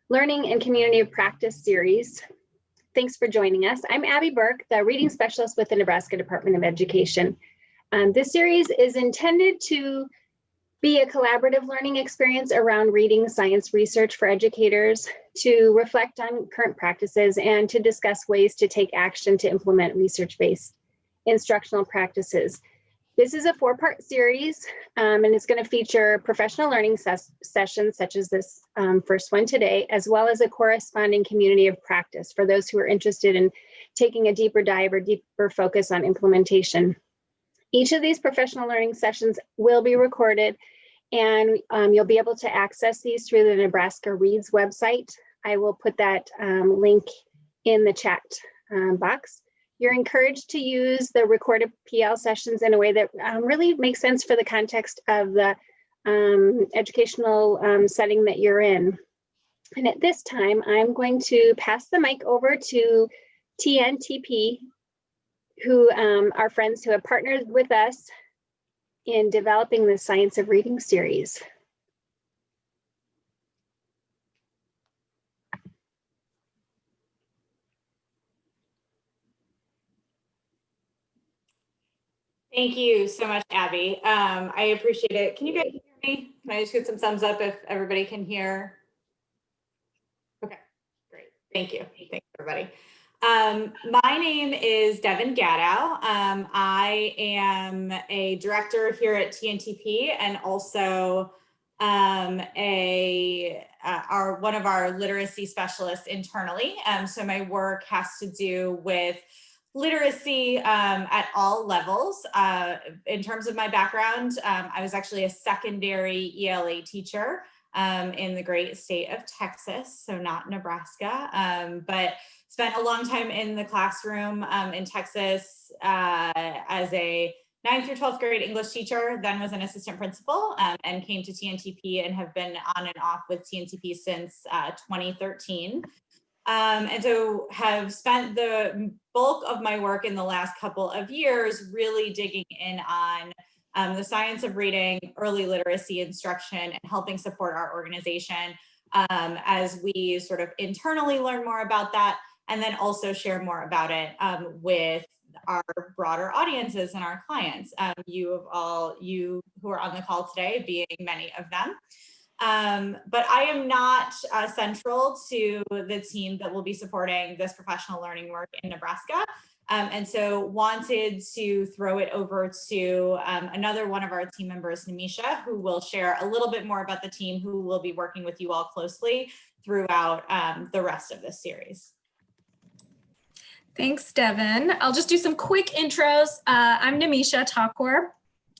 Learning and Community of Practice series. Thanks for joining us. I'm Abby Burke, the reading specialist with the Nebraska Department of Education. This series is intended to be a collaborative learning experience around reading science research for educators, to reflect on current practices, and to discuss ways to take action to implement research-based instructional practices. This is a 4-part series, and it's going to feature professional learning sessions such as this first one today, as well as a corresponding community of practice for those who are interested in taking a deeper dive or deeper focus on implementation. Each of these professional learning sessions will be recorded, and you'll be able to access these through the Nebraska Reads website. I will put that link in the chat box. You're encouraged to use the recorded PL sessions in a way that really makes sense for the context of the educational setting that you're in. And at this time, I'm going to pass the mic over to TNTP, who are friends who have partnered with us in developing the Science of Reading series. Thank you so much, Abby. I appreciate it. Can you guys hear me? Can I just get some thumbs up if everybody can hear? Okay, great. Thank you. Thanks, everybody. My name is Devin Gadow. I am a director here at TNTP and also one of our literacy specialists internally. So my work has to do with literacy at all levels. In terms of my background, I was actually a secondary ELA teacher in the great state of Texas, so not Nebraska, but spent a long time in the classroom in Texas as a 9th through 12th grade English teacher, then was an assistant principal and came to TNTP and have been on and off with TNTP since 2013. And so have spent the bulk of my work in the last couple of years really digging in on the science of reading, early literacy instruction, and helping support our organization as we sort of internally learn more about that, and then also share more about it with our broader audiences and our clients. You who are on the call today being many of them. But I am not central to the team that will be supporting this professional learning work in Nebraska. And so wanted to throw it over to another one of our team members, Nemisha, who will share a little bit more about the team who will be working with you all closely throughout the rest of this series. Thanks, Devin. I'll just do some quick intros. I'm Nemisha Thakur.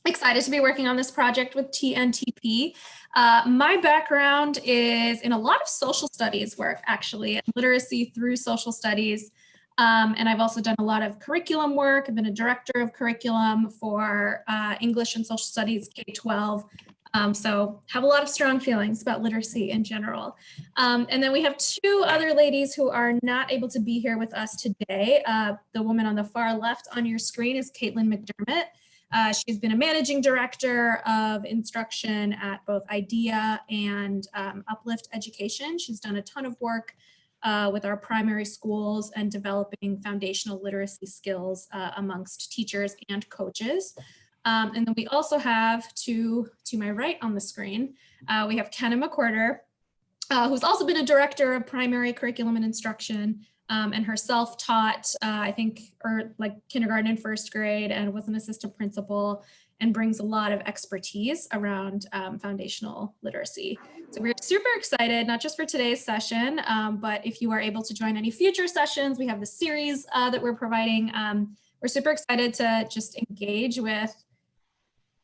Excited to be working on this project with TNTP. My background is in a lot of social studies work, actually, and literacy through social studies. And I've also done a lot of curriculum work. I've been a director of curriculum for English and social studies K-12. So have a lot of strong feelings about literacy in general. And then we have 2 other ladies who are not able to be here with us today. The woman on the far left on your screen is Caitlyn Mcdermott. She's been a managing director of instruction at both IDEA and Uplift Education. She's done a ton of work with our primary schools and developing foundational literacy skills amongst teachers and coaches. And then we also have to my right on the screen, we have Kenna McWhorter, who's also been a director of primary curriculum and instruction, and herself taught, I think, like kindergarten and 1st grade, and was an assistant principal, and brings a lot of expertise around foundational literacy. So we're super excited, not just for today's session, but if you are able to join any future sessions, we have the series that we're providing. We're super excited to just engage with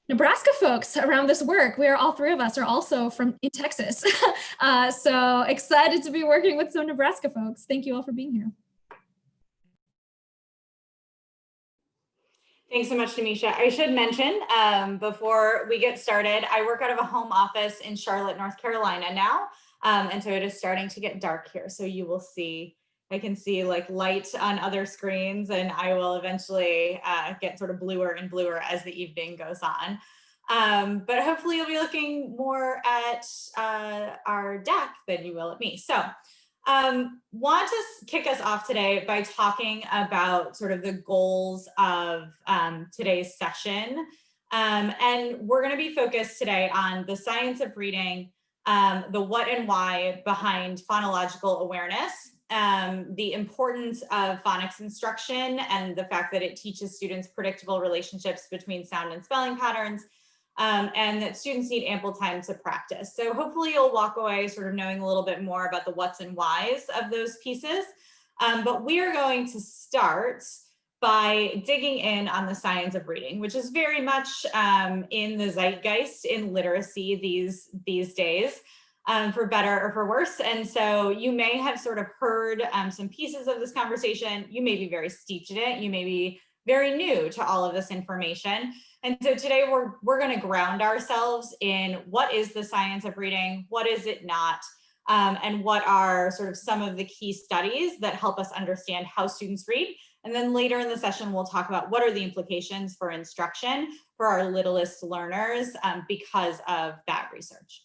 Nebraska folks around this work. We are all 3 of us are also in Texas. So excited to be working with some Nebraska folks. Thank you all for being here. Thanks so much, Nemisha. I should mention before we get started, I work out of a home office in Charlotte, North Carolina now. And so it is starting to get dark here. So you will see, I can see like light on other screens, and I will eventually get sort of bluer and bluer as the evening goes on. But hopefully you'll be looking more at our deck than you will at me. So want to kick us off today by talking about sort of the goals of today's session. And we're going to be focused today on the science of reading, the what and why behind phonological awareness, the importance of phonics instruction and the fact that it teaches students predictable relationships between sound and spelling patterns, and that students need ample time to practice. So hopefully you'll walk away sort of knowing a little bit more about the what's and whys of those pieces. But we are going to start by digging in on the science of reading, which is very much in the zeitgeist in literacy these days, for better or for worse. And so you may have sort of heard some pieces of this conversation. You may be very steeped in it. You may be very new to all of this information. And so today we're going to ground ourselves in what is the science of reading, what is it not, and what are sort of some of the key studies that help us understand how students read. And then later in the session, we'll talk about what are the implications for instruction for our littlest learners because of that research.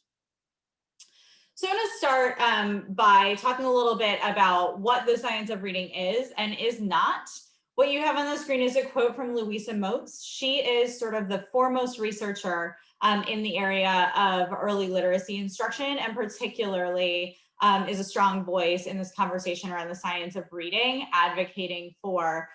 So I'm going to start by talking a little bit about what the science of reading is and is not. What you have on the screen is a quote from Louisa Moats. She is sort of the foremost researcher in the area of early literacy instruction, and particularly is a strong voice in this conversation around the science of reading, advocating for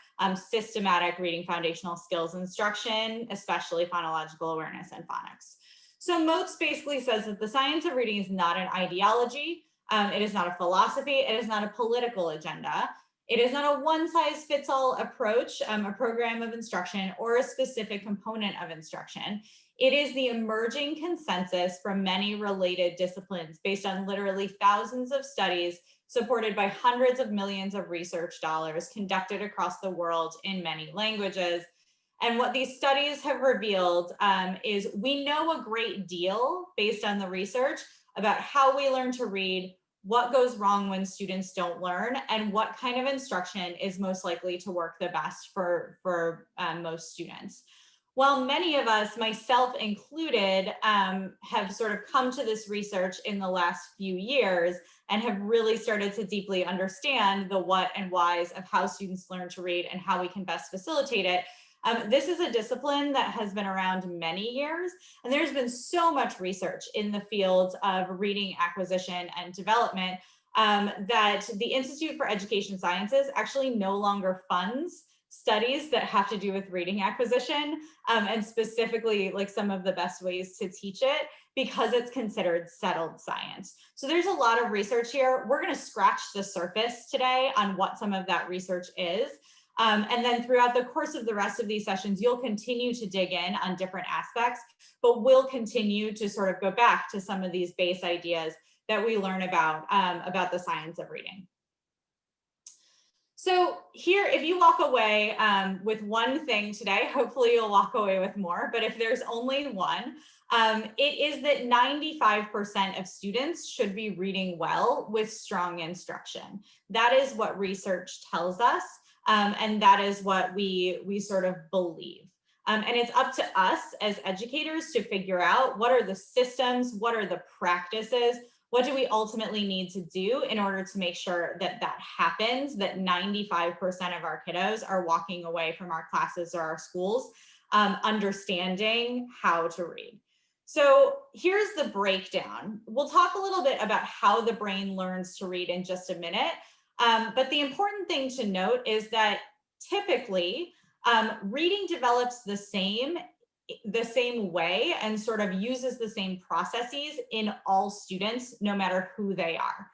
systematic reading foundational skills instruction, especially phonological awareness and phonics. So Moats basically says that the science of reading is not an ideology, it is not a philosophy, it is not a political agenda. It is not a one-size-fits-all approach, a program of instruction, or a specific component of instruction. It is the emerging consensus from many related disciplines based on literally thousands of studies supported by hundreds of millions of research dollars conducted across the world in many languages. And what these studies have revealed is we know a great deal based on the research about how we learn to read, what goes wrong when students don't learn, and what kind of instruction is most likely to work the best for most students. While many of us, myself included, have sort of come to this research in the last few years and have really started to deeply understand the what and whys of how students learn to read and how we can best facilitate it, this is a discipline that has been around many years, and there's been so much research in the fields of reading acquisition and development that the Institute for Education Sciences actually no longer funds studies that have to do with reading acquisition, and specifically like some of the best ways to teach it, because it's considered settled science. So there's a lot of research here. We're going to scratch the surface today on what some of that research is. And then throughout the course of the rest of these sessions, you'll continue to dig in on different aspects, but we'll continue to sort of go back to some of these base ideas that we learn about the science of reading. So here, if you walk away with one thing today, hopefully you'll walk away with more, but if there's only one, it is that 95% of students should be reading well with strong instruction. That is what research tells us. And that is what we sort of believe. And it's up to us as educators to figure out what are the systems, what are the practices, what do we ultimately need to do in order to make sure that that happens, that 95% of our kiddos are walking away from our classes or our schools understanding how to read. So here's the breakdown. We'll talk a little bit about how the brain learns to read in just a minute. But the important thing to note is that typically reading develops the same way and sort of uses the same processes in all students, no matter who they are.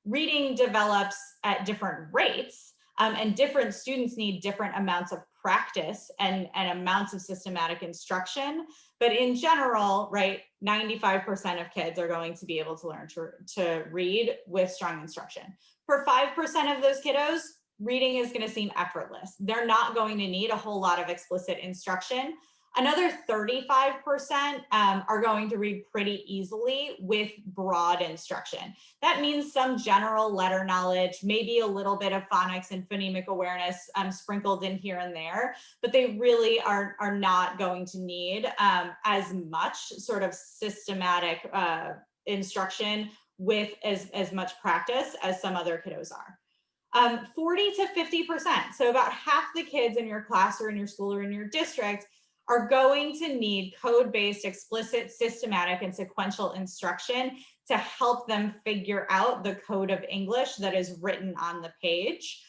Reading develops at different rates, and different students need different amounts of practice and amounts of systematic instruction. But in general, right, 95% of kids are going to be able to learn to read with strong instruction. For 5% of those kiddos, reading is going to seem effortless. They're not going to need a whole lot of explicit instruction. Another 35% are going to read pretty easily with broad instruction. That means some general letter knowledge, maybe a little bit of phonics and phonemic awareness sprinkled in here and there, but they really are not going to need as much sort of systematic instruction with as much practice as some other kiddos are. 40 to 50%, so about half the kids in your class or in your school or in your district are going to need code-based, explicit, systematic, and sequential instruction to help them figure out the code of English that is written on the page.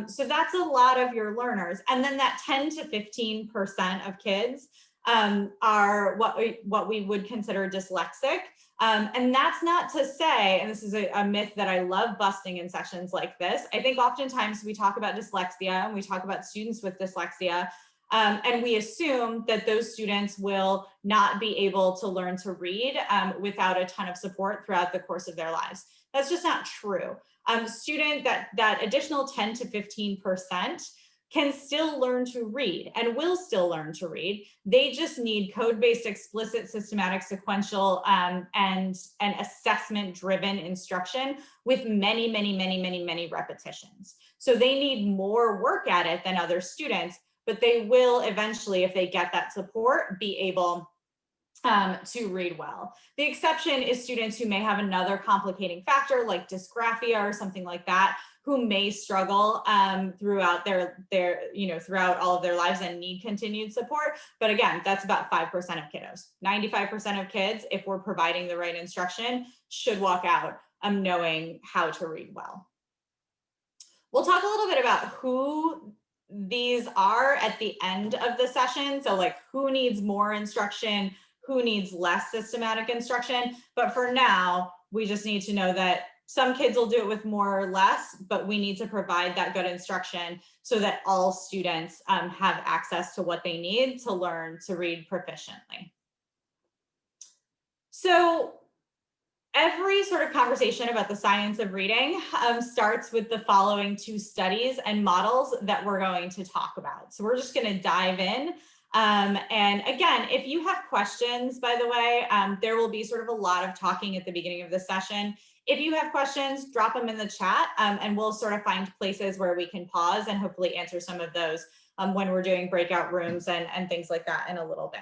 So that's a lot of your learners. And then that 10 to 15% of kids are what we would consider dyslexic. And that's not to say, and this is a myth that I love busting in sessions like this, I think oftentimes we talk about dyslexia and we talk about students with dyslexia, and we assume that those students will not be able to learn to read without a ton of support throughout the course of their lives. That's just not true. That additional 10 to 15% can still learn to read and will still learn to read. They just need code-based, explicit, systematic, sequential, and assessment-driven instruction with many repetitions. So they need more work at it than other students, but they will eventually, if they get that support, be able to read well. The exception is students who may have another complicating factor like dysgraphia or something like that, who may struggle throughout throughout all of their lives and need continued support. But again, that's about 5% of kiddos. 95% of kids, if we're providing the right instruction, should walk out knowing how to read well. We'll talk a little bit about who these are at the end of the session. So like who needs more instruction, who needs less systematic instruction. But for now, we just need to know that some kids will do it with more or less, but we need to provide that good instruction so that all students have access to what they need to learn to read proficiently. So every sort of conversation about the science of reading starts with the following two studies and models that we're going to talk about. So we're just going to dive in. And again, if you have questions, by the way, there will be sort of a lot of talking at the beginning of the session. If you have questions, drop them in the chat and we'll sort of find places where we can pause and hopefully answer some of those when we're doing breakout rooms and things like that in a little bit.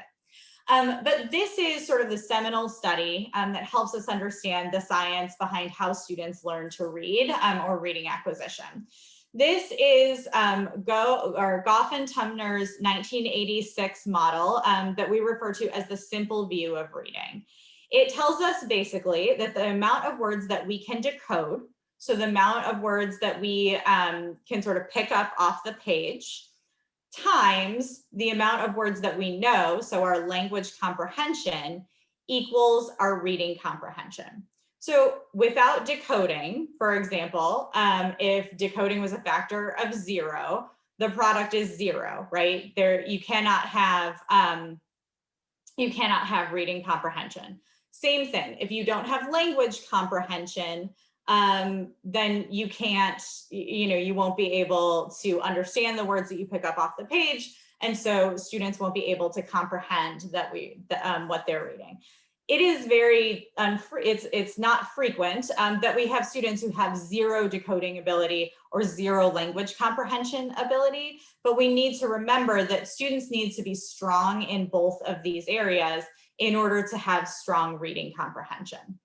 But this is sort of the seminal study that helps us understand the science behind how students learn to read or reading acquisition. This is Goff and Tumner's 1986 model that we refer to as the simple view of reading. It tells us basically that the amount of words that we can decode, so the amount of words that we can sort of pick up off the page, times the amount of words that we know, so our language comprehension, equals our reading comprehension. So without decoding, for example, if decoding was a factor of 0, the product is 0, right? You cannot have reading comprehension. Same thing, if you don't have language comprehension, then you can't, you won't be able to understand the words that you pick up off the page. And so students won't be able to comprehend what they're reading. It is it's not frequent that we have students who have 0 decoding ability or 0 language comprehension ability, but we need to remember that students need to be strong in both of these areas in order to have strong reading comprehension.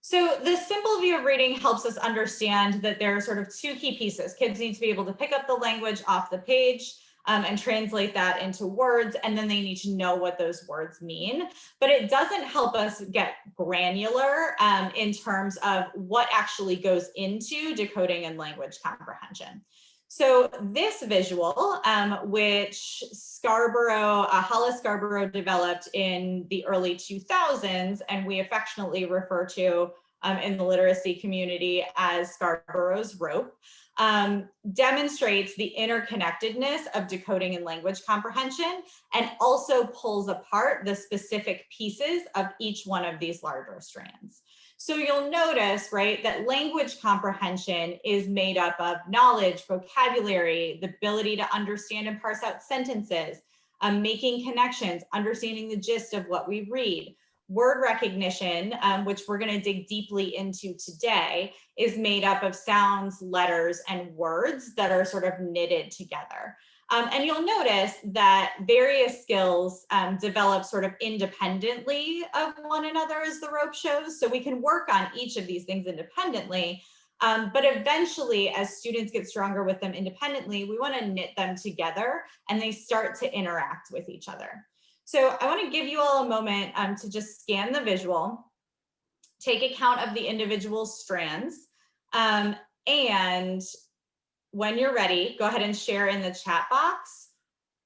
So the simple view of reading helps us understand that there are sort of 2 key pieces. Kids need to be able to pick up the language off the page and translate that into words, and then they need to know what those words mean. But it doesn't help us get granular in terms of what actually goes into decoding and language comprehension. So this visual, which Hollis Scarborough developed in the early 2000s, and we affectionately refer to in the literacy community as Scarborough's rope, demonstrates the interconnectedness of decoding and language comprehension, and also pulls apart the specific pieces of each one of these larger strands. So you'll notice, right, that language comprehension is made up of knowledge, vocabulary, the ability to understand and parse out sentences, making connections, understanding the gist of what we read. Word recognition, which we're going to dig deeply into today, is made up of sounds, letters, and words that are sort of knitted together. And you'll notice that various skills develop sort of independently of one another, as the rope shows. So we can work on each of these things independently. But eventually, as students get stronger with them independently, we want to knit them together and they start to interact with each other. So I want to give you all a moment to just scan the visual, take account of the individual strands, and when you're ready, go ahead and share in the chat box.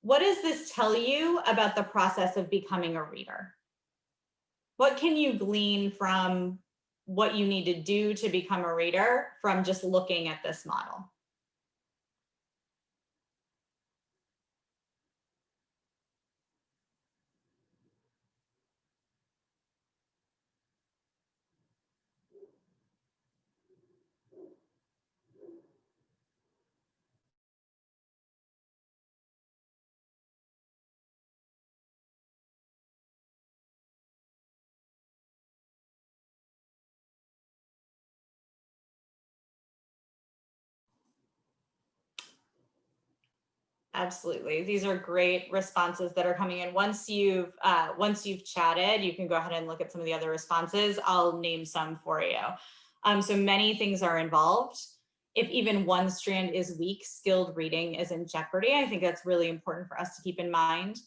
What does this tell you about the process of becoming a reader? What can you glean from what you need to do to become a reader from just looking at this model? Absolutely. These are great responses that are coming in. Once you've chatted, you can go ahead and look at some of the other responses. I'll name some for you. So many things are involved. If even one strand is weak, skilled reading is in jeopardy. I think that's really important for us to keep in mind.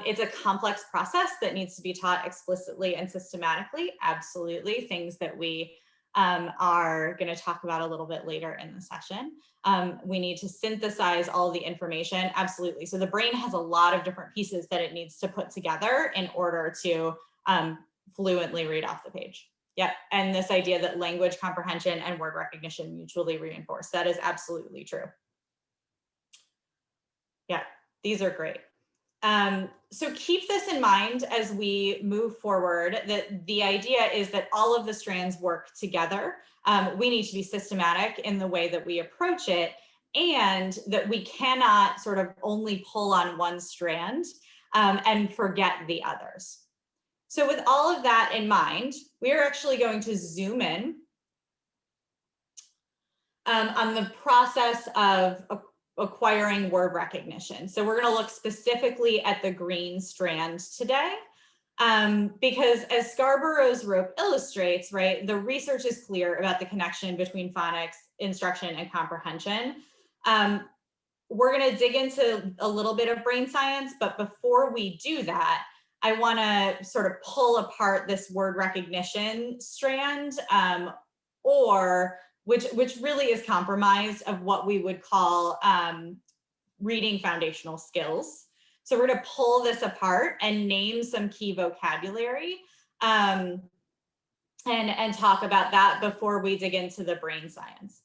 It's a complex process that needs to be taught explicitly and systematically. Absolutely. Things that we are going to talk about a little bit later in the session. We need to synthesize all the information. Absolutely. So the brain has a lot of different pieces that it needs to put together in order to fluently read off the page. Yep. And this idea that language comprehension and word recognition mutually reinforce, that is absolutely true. Yeah, these are great. So keep this in mind as we move forward, that the idea is that all of the strands work together. We need to be systematic in the way that we approach it, and that we cannot sort of only pull on one strand and forget the others. So with all of that in mind, we are actually going to zoom in on the process of acquiring word recognition. So we're going to look specifically at the green strand today, because as Scarborough's rope illustrates, right, the research is clear about the connection between phonics, instruction, and comprehension. We're going to dig into a little bit of brain science, but before we do that, I want to sort of pull apart this word recognition strand, which really is comprised of what we would call reading foundational skills. So we're going to pull this apart and name some key vocabulary and talk about that before we dig into the brain science.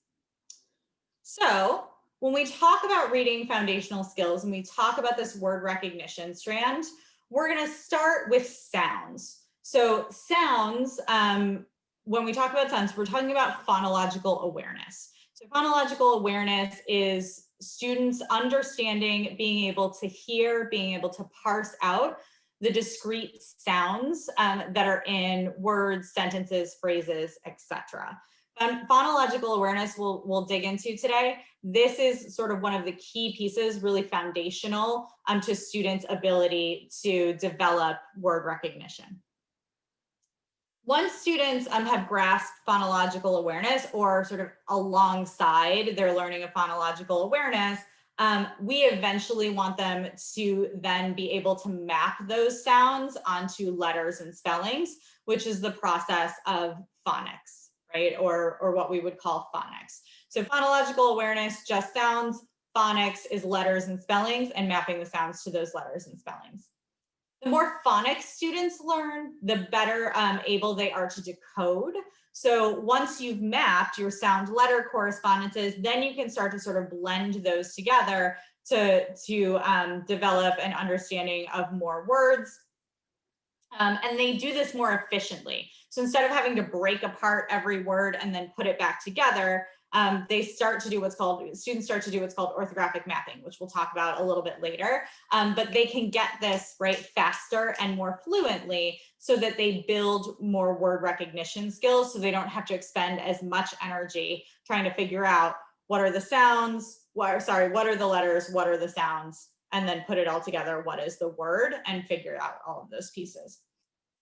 So when we talk about reading foundational skills and we talk about this word recognition strand, we're going to start with sounds. So sounds, when we talk about sounds, we're talking about phonological awareness. So phonological awareness is students understanding, being able to hear, being able to parse out the discrete sounds that are in words, sentences, phrases, etc. Phonological awareness we'll dig into today. This is sort of one of the key pieces, really foundational to students' ability to develop word recognition. Once students have grasped phonological awareness, or sort of alongside their learning of phonological awareness, we eventually want them to then be able to map those sounds onto letters and spellings, which is the process of phonics, right? Or what we would call phonics. So phonological awareness, just sounds. Phonics is letters and spellings and mapping the sounds to those letters and spellings. The more phonics students learn, the better able they are to decode. So once you've mapped your sound letter correspondences, then you can start to sort of blend those together to develop an understanding of more words And they do this more efficiently. So instead of having to break apart every word and then put it back together, students start to do what's called orthographic mapping, which we'll talk about a little bit later. But they can get this right faster and more fluently so that they build more word recognition skills, so they don't have to expend as much energy trying to figure out what are the sounds, what are the letters, what are the sounds, and then put it all together, what is the word, and figure out all of those pieces.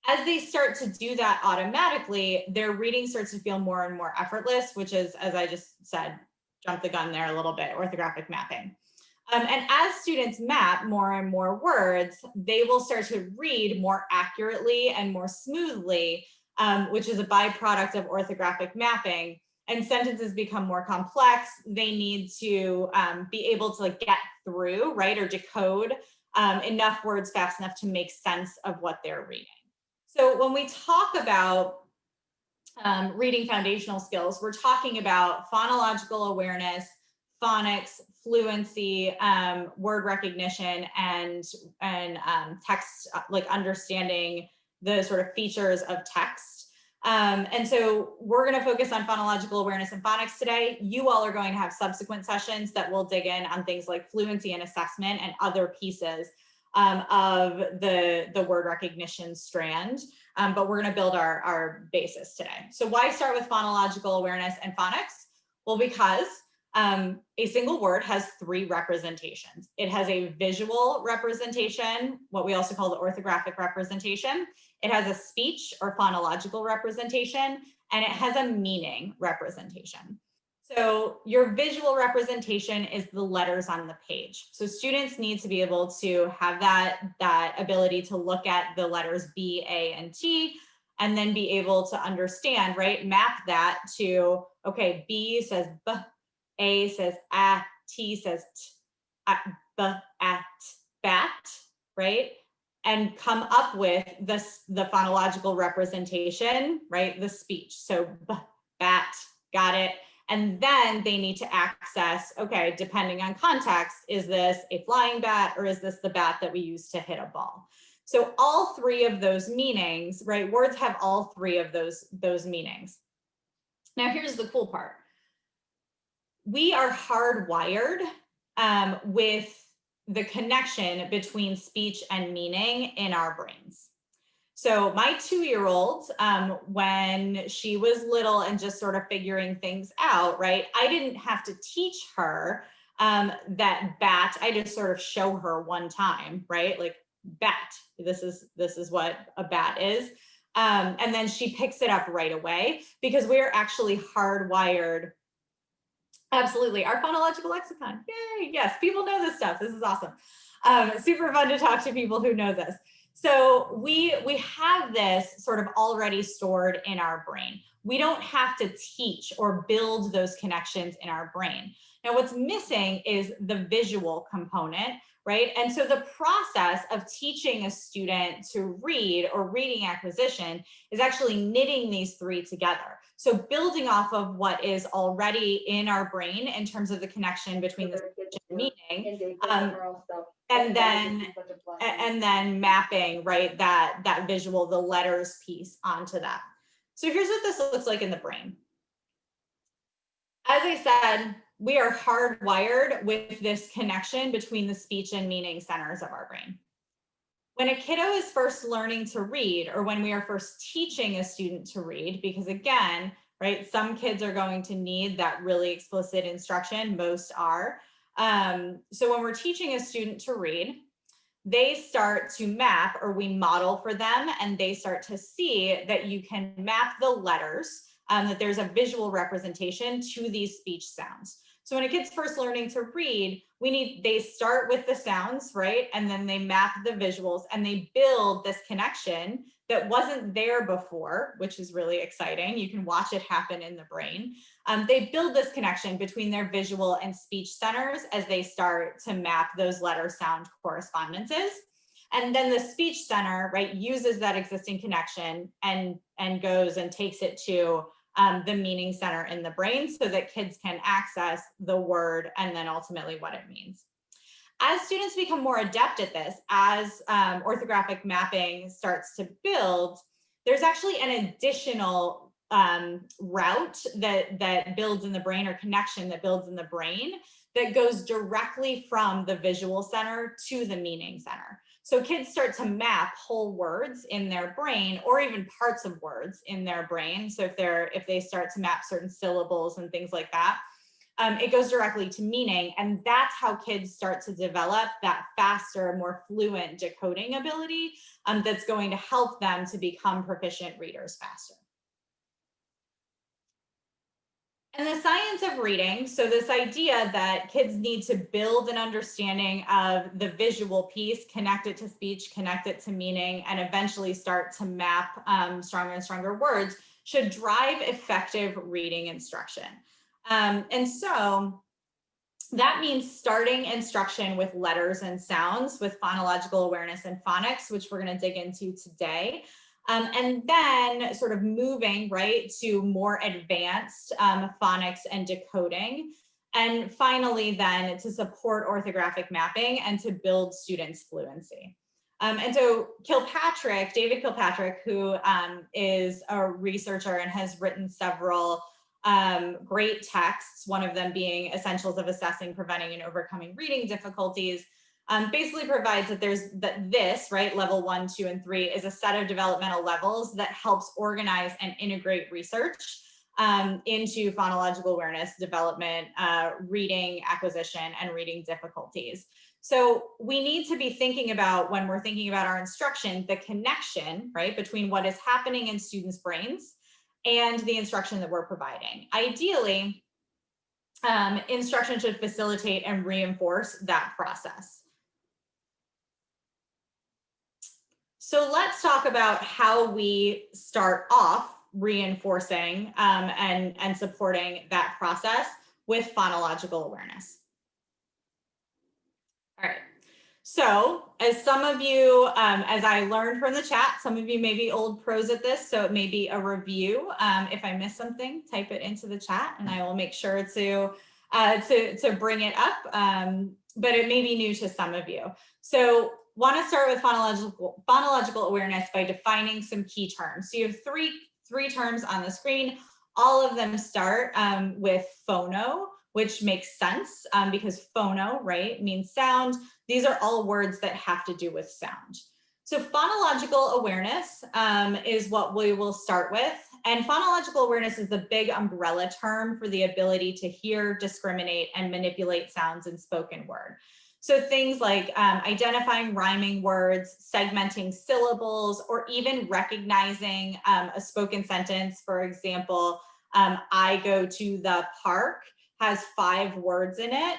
As they start to do that automatically, their reading starts to feel more and more effortless, which is, as I just said, jump the gun there a little bit, orthographic mapping. And as students map more and more words, they will start to read more accurately and more smoothly, which is a byproduct of orthographic mapping. And sentences become more complex. They need to be able to like get through, right, or decode enough words fast enough to make sense of what they're reading. So when we talk about reading foundational skills, we're talking about phonological awareness, phonics, fluency, word recognition, and text, like understanding the sort of features of text. And so we're going to focus on phonological awareness and phonics today. You all are going to have subsequent sessions that will dig in on things like fluency and assessment and other pieces of the word recognition strand. But we're going to build our basis today. So why start with phonological awareness and phonics? Well, because a single word has three representations. It has a visual representation, what we also call the orthographic representation. It has a speech or phonological representation, and it has a meaning representation. So your visual representation is the letters on the page. So students need to be able to have that ability to look at the letters B, A, and T, and then be able to understand, right? Map that to, okay, B says B, A says A, T says T, B, at, bat, right? And come up with the phonological representation, right? The speech. So B, bat, got it. And then they need to access, okay, depending on context, is this a flying bat or is this the bat that we use to hit a ball? So all three of those meanings, right? Words have all three of those meanings. Now here's the cool part. We are hardwired with the connection between speech and meaning in our brains. So my 2-year-old, when she was little and just sort of figuring things out, right? I didn't have to teach her that bat. I just sort of show her one time, right? Like bat, this is what a bat is. And then she picks it up right away because we're actually hardwired. Absolutely, our phonological lexicon, yay, yes, people know this stuff, this is awesome. Super fun to talk to people who know this. So we have this sort of already stored in our brain. We don't have to teach or build those connections in our brain. Now, what's missing is the visual component, right? And so the process of teaching a student to read or reading acquisition is actually knitting these three together. So building off of what is already in our brain in terms of the connection between the speech and meaning, and then mapping, right, that visual, the letters piece onto that. So here's what this looks like in the brain. As I said, we are hardwired with this connection between the speech and meaning centers of our brain. When a kiddo is first learning to read, or when we are first teaching a student to read, because again, right, some kids are going to need that really explicit instruction, most are. So when we're teaching a student to read, they start to map, or we model for them, and they start to see that you can map the letters, that there's a visual representation to these speech sounds. So when a kid's first learning to read, they start with the sounds, right? And then they map the visuals and they build this connection that wasn't there before, which is really exciting. You can watch it happen in the brain. They build this connection between their visual and speech centers as they start to map those letter sound correspondences. And then the speech center, right, uses that existing connection and goes and takes it to the meaning center in the brain so that kids can access the word and then ultimately what it means. As students become more adept at this, as orthographic mapping starts to build, there's actually an additional route that builds in the brain, or connection that builds in the brain, that goes directly from the visual center to the meaning center. So kids start to map whole words in their brain, or even parts of words in their brain. So if they start to map certain syllables and things like that, it goes directly to meaning. And that's how kids start to develop that faster, more fluent decoding ability that's going to help them to become proficient readers faster. And the science of reading, so this idea that kids need to build an understanding of the visual piece, connect it to speech, connect it to meaning, and eventually start to map stronger and stronger words, should drive effective reading instruction. And so that means starting instruction with letters and sounds, with phonological awareness and phonics, which we're going to dig into today. And then sort of moving right to more advanced phonics and decoding. And finally, then to support orthographic mapping and to build students' fluency. And so David Kilpatrick, who is a researcher and has written several great texts, one of them being Essentials of Assessing, Preventing, and Overcoming Reading Difficulties, basically provides that this, right, level 1, 2, and 3 is a set of developmental levels that helps organize and integrate research into phonological awareness development, reading acquisition, and reading difficulties. So we need to be thinking about, when we're thinking about our instruction, the connection, right, between what is happening in students' brains and the instruction that we're providing. Ideally, instruction should facilitate and reinforce that process. So let's talk about how we start off reinforcing and supporting that process with phonological awareness. All right. So as some of you, as I learned from the chat, some of you may be old pros at this, so it may be a review. If I miss something, type it into the chat and I will make sure to bring it up, but it may be new to some of you. So want to start with phonological awareness by defining some key terms. So you have three terms on the screen. All of them start with phono, which makes sense because phono, right, means sound. These are all words that have to do with sound. So phonological awareness is what we will start with. And phonological awareness is the big umbrella term for the ability to hear, discriminate, and manipulate sounds in spoken word. So things like identifying rhyming words, segmenting syllables, or even recognizing a spoken sentence. For example, I go to the park has 5 words in it.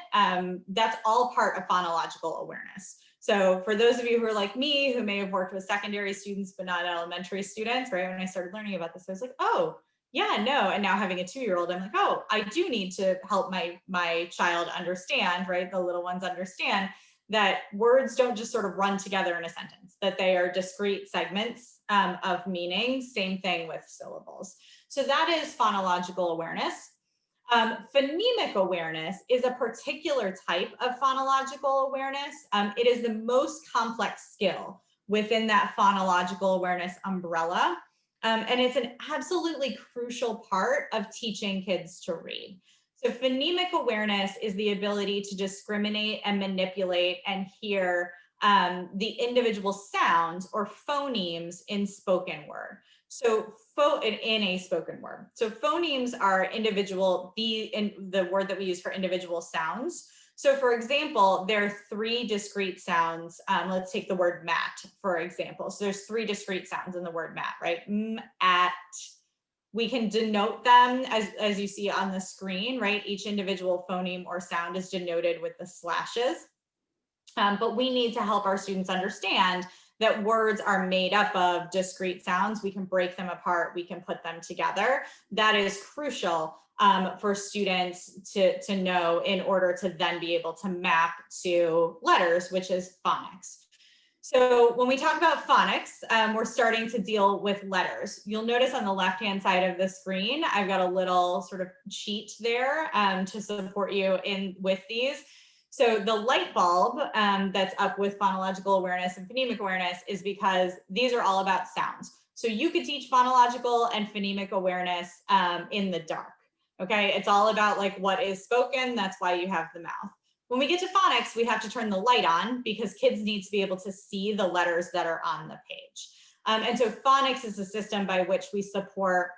That's all part of phonological awareness. So for those of you who are like me, who may have worked with secondary students, but not elementary students, right? When I started learning about this, I was like, oh, yeah, no. And now having a 2-year-old, I'm like, oh, I do need to help my child understand, right? The little ones understand that words don't just sort of run together in a sentence, that they are discrete segments of meaning. Same thing with syllables. So that is phonological awareness. Phonemic awareness is a particular type of phonological awareness. It is the most complex skill within that phonological awareness umbrella. And it's an absolutely crucial part of teaching kids to read. So phonemic awareness is the ability to discriminate and manipulate and hear the individual sounds or phonemes in spoken word. So in a spoken word. So phonemes are the word that we use for individual sounds. So for example, there are 3 discrete sounds. Let's take the word mat, for example. So there's 3 discrete sounds in the word mat, right? At. We can denote them as you see on the screen, right? Each individual phoneme or sound is denoted with the slashes. But we need to help our students understand that words are made up of discrete sounds. We can break them apart. We can put them together. That is crucial for students to know in order to then be able to map to letters, which is phonics. So when we talk about phonics, we're starting to deal with letters. You'll notice on the left-hand side of the screen, I've got a little sort of cheat there to support you with these. So the light bulb that's up with phonological awareness and phonemic awareness is because these are all about sounds. So you could teach phonological and phonemic awareness in the dark. Okay, it's all about like what is spoken. That's why you have the mouth. When we get to phonics, we have to turn the light on because kids need to be able to see the letters that are on the page. And so phonics is a system by which we support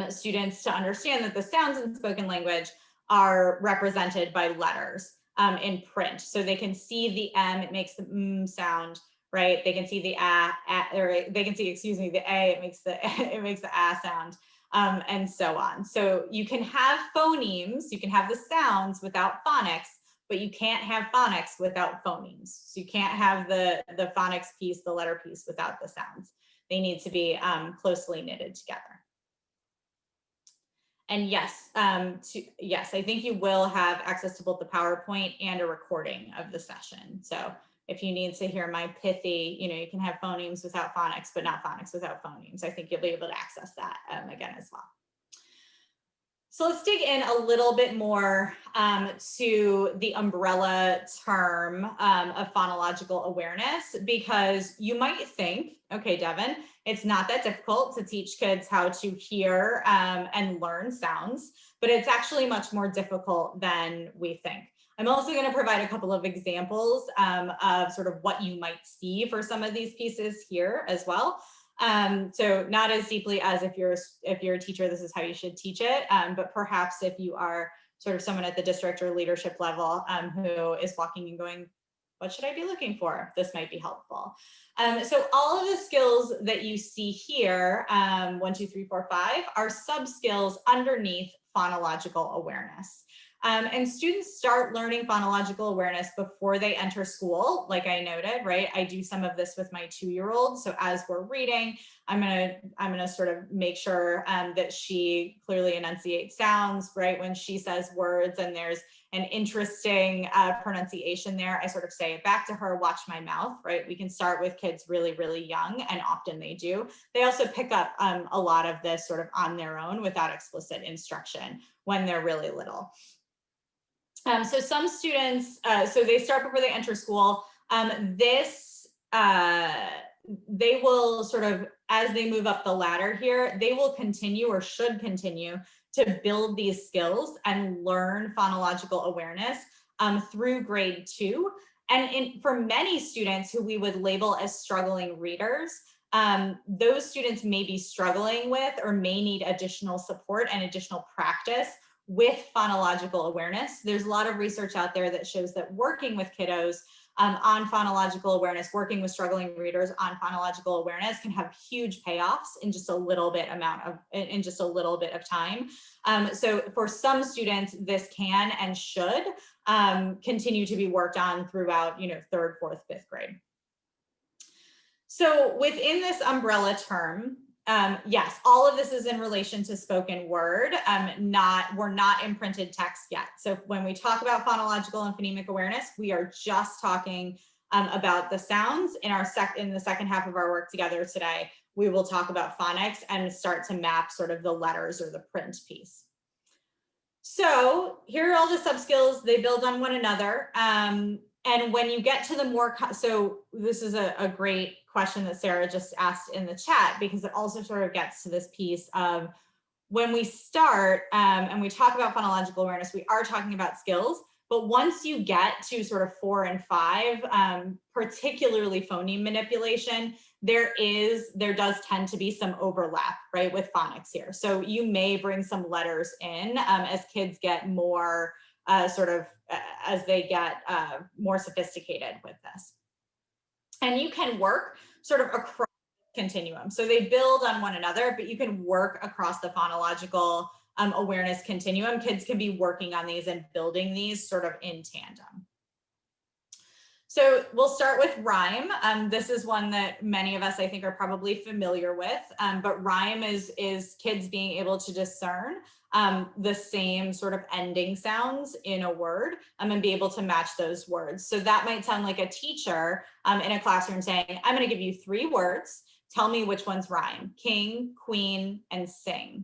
students to understand that the sounds in spoken language are represented by letters in print. So they can see the M, it makes the M sound, right? They can see the or they can see, excuse me, the A, it makes the A sound, and so on. So you can have phonemes, you can have the sounds without phonics, but you can't have phonics without phonemes. So you can't have the phonics piece, the letter piece without the sounds. They need to be closely knitted together. And yes, yes, I think you will have access to both the PowerPoint and a recording of the session. So if you need to hear my pithy, you know, you can have phonemes without phonics, but not phonics without phonemes. I think you'll be able to access that again as well. So let's dig in a little bit more to the umbrella term of phonological awareness, because you might think, okay, Devin, it's not that difficult to teach kids how to hear and learn sounds, but it's actually much more difficult than we think. I'm also going to provide a couple of examples of sort of what you might see for some of these pieces here as well. So not as deeply as if you're a teacher, this is how you should teach it, but perhaps if you are sort of someone at the district or leadership level who is walking and going, what should I be looking for? This might be helpful. So all of the skills that you see here, 1, 2, 3, 4, 5, are sub-skills underneath phonological awareness. And students start learning phonological awareness before they enter school, like I noted, right? I do some of this with my 2-year-old. So as we're reading, I'm gonna sort of make sure that she clearly enunciates sounds, right? When she says words and there's an interesting pronunciation there, I sort of say it back to her, watch my mouth, right? We can start with kids really, really young, and often they do. They also pick up a lot of this sort of on their own without explicit instruction when they're really little. So some students, so they start before they enter school. They will sort of, as they move up the ladder here, they will continue or should continue to build these skills and learn phonological awareness through grade 2. And for many students who we would label as struggling readers, those students may be struggling with or may need additional support and additional practice with phonological awareness. There's a lot of research out there that shows that working with kiddos on phonological awareness, working with struggling readers on phonological awareness can have huge payoffs in just a little bit of time. So for some students, this can and should continue to be worked on throughout, 3rd, 4th, 5th grade. So within this umbrella term, yes, all of this is in relation to spoken word. We're not in printed text yet. So when we talk about phonological and phonemic awareness, we are just talking about the sounds. In the second half of our work together today, we will talk about phonics and start to map sort of the letters or the print piece. So here are all the sub-skills. They build on one another. And when you get to the more, so this is a great question that Sarah just asked in the chat, because it also sort of gets to this piece of when we start and we talk about phonological awareness, we are talking about skills, but once you get to sort of 4 and 5, particularly phoneme manipulation, there does tend to be some overlap, right, with phonics here. So you may bring some letters in as kids get more as they get more sophisticated with this. And you can work sort of across the continuum. So they build on one another, but you can work across the phonological awareness continuum. Kids can be working on these and building these sort of in tandem. So we'll start with rhyme. This is one that many of us, I think, are probably familiar with, but rhyme is kids being able to discern the same sort of ending sounds in a word and be able to match those words. So that might sound like a teacher in a classroom saying, I'm going to give you 3 words. Tell me which ones rhyme: king, queen, and sing.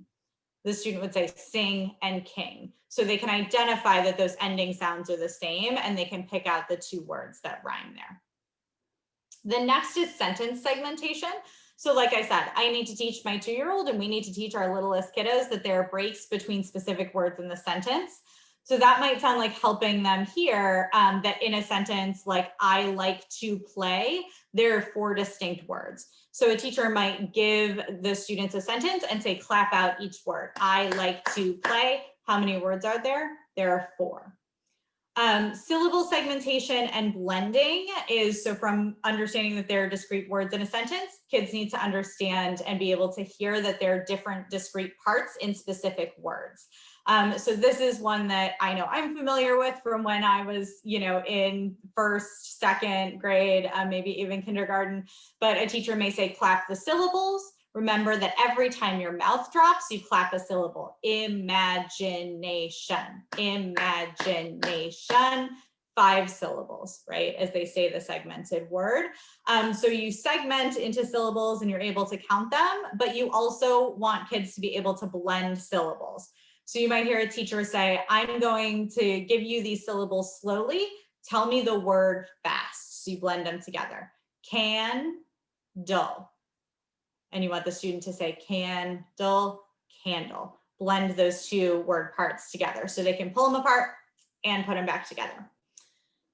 the student would say sing and king. So they can identify that those ending sounds are the same and they can pick out the two words that rhyme there. The next is sentence segmentation. So like I said, I need to teach my 2-year-old and we need to teach our littlest kiddos that there are breaks between specific words in the sentence. So that might sound like helping them hear that in a sentence like I like to play, there are 4 distinct words. So a teacher might give the students a sentence and say, clap out each word. I like to play. How many words are there? There are 4. Syllable segmentation and blending is, so from understanding that there are discrete words in a sentence, kids need to understand and be able to hear that there are different discrete parts in specific words. So this is one that I know I'm familiar with from when I was, in 1st, 2nd grade, maybe even kindergarten, but a teacher may say, clap the syllables. Remember that every time your mouth drops, you clap a syllable. Imagination, imagination, 5 syllables, right? As they say the segmented word. So you segment into syllables and you're able to count them, but you also want kids to be able to blend syllables. So you might hear a teacher say, I'm going to give you these syllables slowly. Tell me the word fast. So you blend them together. Candle. And you want the student to say candle, candle. Blend those 2 word parts together so they can pull them apart and put them back together.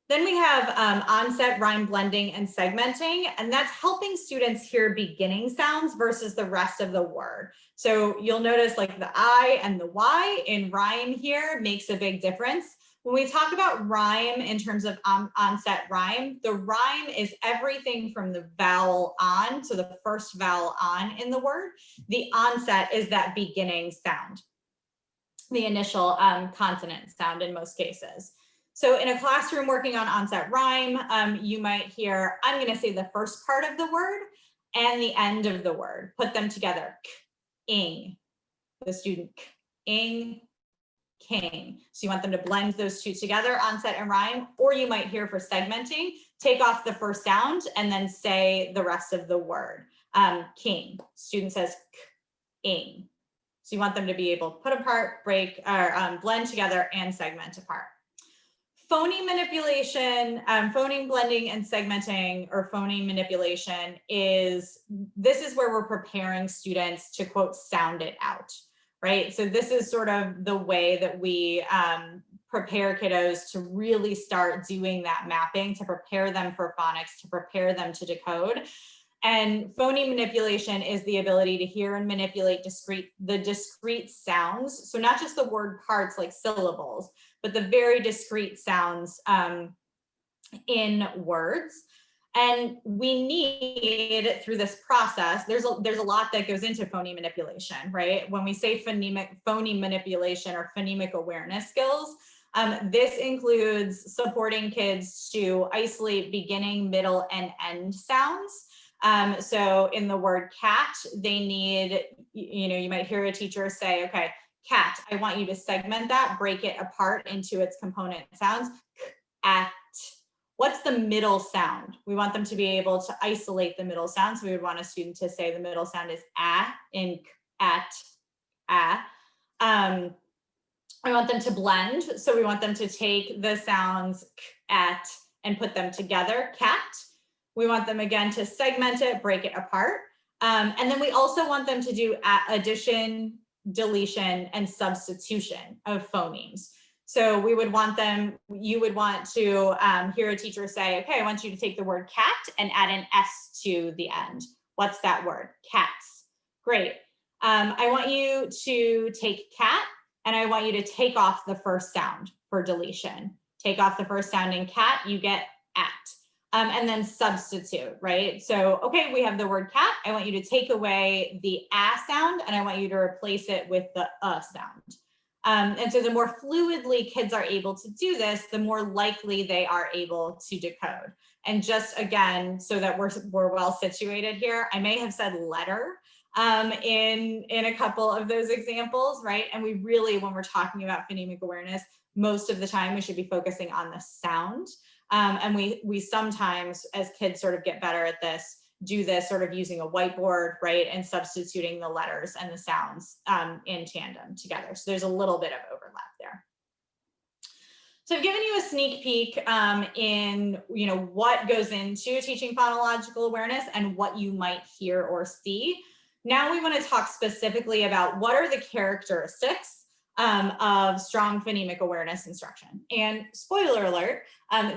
Then we have onset, rhyme blending, and segmenting, and that's helping students hear beginning sounds versus the rest of the word. So you'll notice like the I and the Y in rhyme here makes a big difference. When we talk about rhyme in terms of onset rhyme, the rhyme is everything from the vowel on, so the first vowel on in the word. The onset is that beginning sound, the initial consonant sound in most cases. So in a classroom working on onset rhyme, you might hear, I'm going to say the first part of the word and the end of the word. Put them together. Ing. The student. Ing. King. So you want them to blend those 2 together, onset and rhyme. Or you might hear for segmenting, take off the first sound and then say the rest of the word. King. Student says ing. So you want them to be able to put apart, break, or blend together and segment apart. Phony manipulation, phoneme blending and segmenting, or phony manipulation this is where we're preparing students to, quote, sound it out, right? So this is sort of the way that we prepare kiddos to really start doing that mapping, to prepare them for phonics, to prepare them to decode. And phony manipulation is the ability to hear and manipulate the discrete sounds. So not just the word parts like syllables, but the very discrete sounds in words. And we need, through this process, there's a lot that goes into phony manipulation, right? When we say phony manipulation or phonemic awareness skills, this includes supporting kids to isolate beginning, middle, and end sounds. So in the word cat, they need, you might hear a teacher say, okay, cat, I want you to segment that, break it apart into its component sounds. At. What's the middle sound? We want them to be able to isolate the middle sound. So we would want a student to say the middle sound is in at. I want them to blend. So we want them to take the sounds at and put them together, cat. We want them again to segment it, break it apart. And then we also want them to do addition, deletion, and substitution of phonemes. So we would want you would want to hear a teacher say, okay, I want you to take the word cat and add an S to the end. What's that word? Cats. Great. I want you to take cat and I want you to take off the first sound for deletion. Take off the first sound in cat, you get at. And then substitute, right? So, okay, we have the word cat. I want you to take away the a sound and I want you to replace it with the sound. And so the more fluidly kids are able to do this, the more likely they are able to decode. And just again, so that we're well situated here, I may have said letter in a couple of those examples, right? And we really, when we're talking about phonemic awareness, most of the time we should be focusing on the sound. And we sometimes, as kids sort of get better at this, do this sort of using a whiteboard, right, and substituting the letters and the sounds in tandem together. So there's a little bit of overlap there. So I've given you a sneak peek in, what goes into teaching phonological awareness and what you might hear or see. Now we want to talk specifically about what are the characteristics of strong phonemic awareness instruction. And spoiler alert,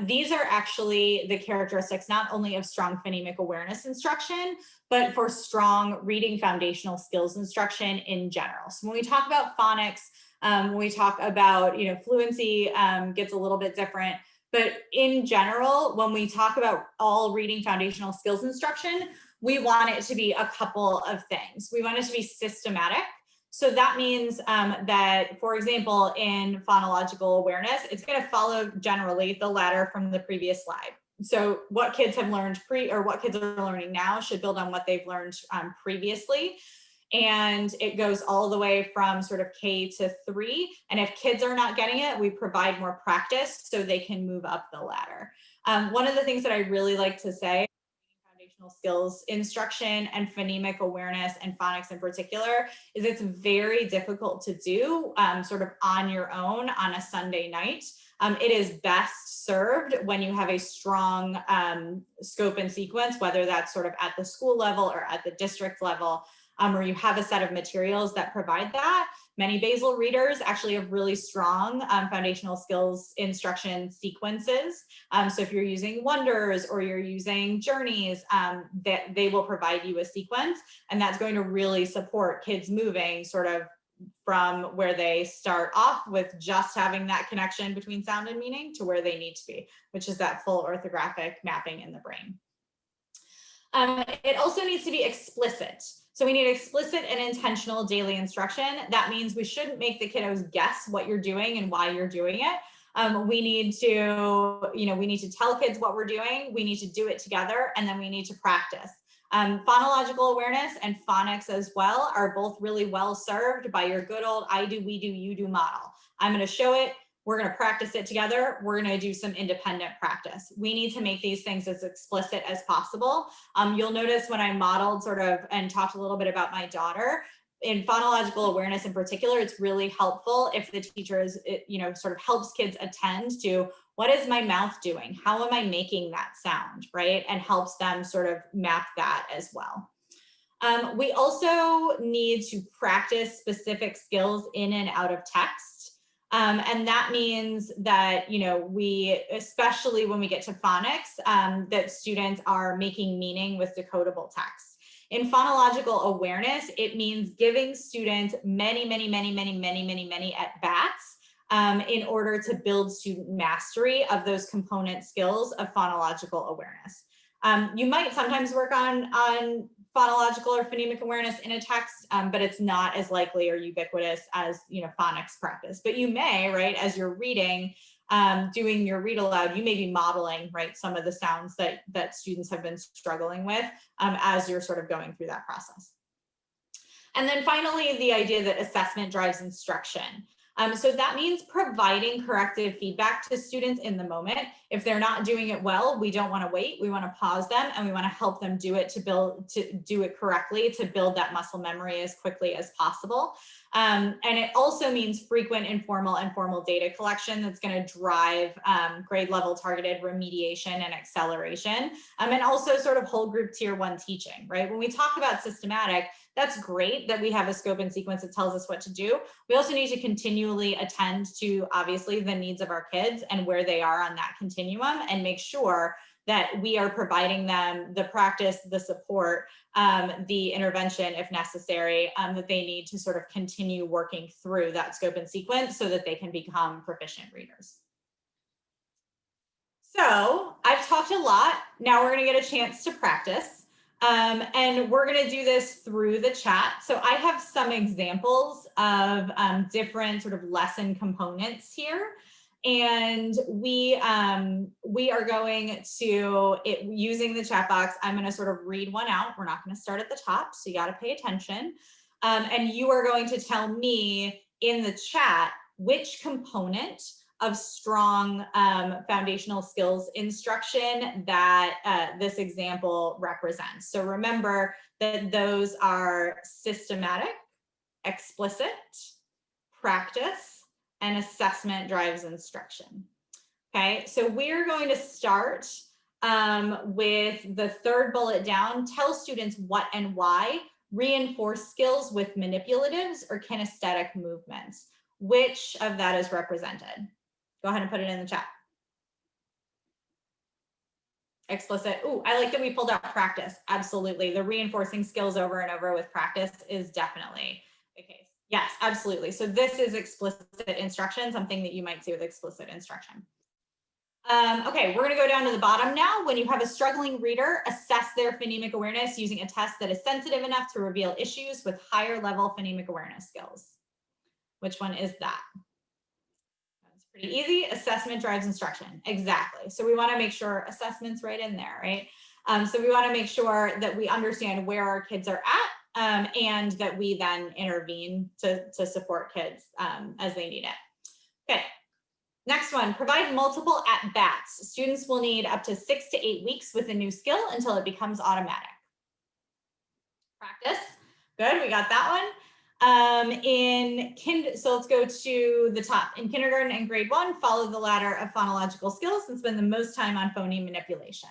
these are actually the characteristics not only of strong phonemic awareness instruction, but for strong reading foundational skills instruction in general. So when we talk about phonics, when we talk about, fluency gets a little bit different, but in general, when we talk about all reading foundational skills instruction, we want it to be a couple of things. We want it to be systematic. So that means that, for example, in phonological awareness, it's going to follow generally the ladder from the previous slide. So what kids have learned what kids are learning now should build on what they've learned previously. And it goes all the way from sort of K to 3. And if kids are not getting it, we provide more practice so they can move up the ladder. One of the things that I really like to say, foundational skills instruction and phonemic awareness and phonics in particular, is it's very difficult to do sort of on your own on a Sunday night. It is best served when you have a strong scope and sequence, whether that's sort of at the school level or at the district level, or you have a set of materials that provide that. Many basal readers actually have really strong foundational skills instruction sequences. So if you're using Wonders or you're using Journeys, that they will provide you a sequence, and that's going to really support kids moving sort of from where they start off with just having that connection between sound and meaning to where they need to be, which is that full orthographic mapping in the brain. It also needs to be explicit. So we need explicit and intentional daily instruction. That means we shouldn't make the kiddos guess what you're doing and why you're doing it. We need to tell kids what we're doing. We need to do it together, and then we need to practice. Phonological awareness and phonics as well are both really well served by your good old I do, we do, you do model. I'm going to show it. We're going to practice it together. We're going to do some independent practice. We need to make these things as explicit as possible. You'll notice when I modeled sort of and talked a little bit about my daughter, in phonological awareness in particular, it's really helpful if the teacher is, sort of helps kids attend to what is my mouth doing? How am I making that sound, right? And helps them sort of map that as well. We also need to practice specific skills in and out of text. And that means that, we, especially when we get to phonics, that students are making meaning with decodable text. In phonological awareness, it means giving students many at-bats in order to build student mastery of those component skills of phonological awareness. You might sometimes work on phonological or phonemic awareness in a text, but it's not as likely or ubiquitous as phonics practice. But you may, right, as you're reading, doing your read aloud, you may be modeling, right, some of the sounds that students have been struggling with as you're sort of going through that process. And then finally, the idea that assessment drives instruction. So that means providing corrective feedback to students in the moment. If they're not doing it well, we don't want to wait. We want to pause them and we want to help them do it to do it correctly, to build that muscle memory as quickly as possible. And it also means frequent informal and formal data collection that's going to drive grade level targeted remediation and acceleration. And also sort of whole group tier 1 teaching, right? When we talk about systematic, that's great that we have a scope and sequence that tells us what to do. We also need to continually attend to, obviously, the needs of our kids and where they are on that continuum, and make sure that we are providing them the practice, the support, the intervention, if necessary, that they need to sort of continue working through that scope and sequence so that they can become proficient readers. So I've talked a lot. Now we're going to get a chance to practice. And we're going to do this through the chat. So I have some examples of different sort of lesson components here. And we are going to, using the chat box, I'm going to sort of read one out. We're not going to start at the top, so you got to pay attention. And you are going to tell me in the chat which component of strong foundational skills instruction that this example represents. So remember that those are systematic, explicit, practice, and assessment drives instruction. Okay, so we're going to start with the third bullet down. Tell students what and why. Reinforce skills with manipulatives or kinesthetic movements. Which of that is represented? Go ahead and put it in the chat. Explicit. Ooh, I like that we pulled out practice. Absolutely. The reinforcing skills over and over with practice is definitely the case. Yes, absolutely. So this is explicit instruction, something that you might see with explicit instruction. Okay, we're going to go down to the bottom now. When you have a struggling reader, assess their phonemic awareness using a test that is sensitive enough to reveal issues with higher level phonemic awareness skills. Which one is that? That's pretty easy. Assessment drives instruction. Exactly. So we want to make sure assessment's right in there, right? So we want to make sure that we understand where our kids are at and that we then intervene to support kids as they need it. Okay. Next one, provide multiple at-bats. Students will need up to 6 to 8 weeks with a new skill until it becomes automatic. Practice, good, we got that one. So let's go to the top. In kindergarten and grade 1, follow the ladder of phonological skills and spend the most time on phony manipulation.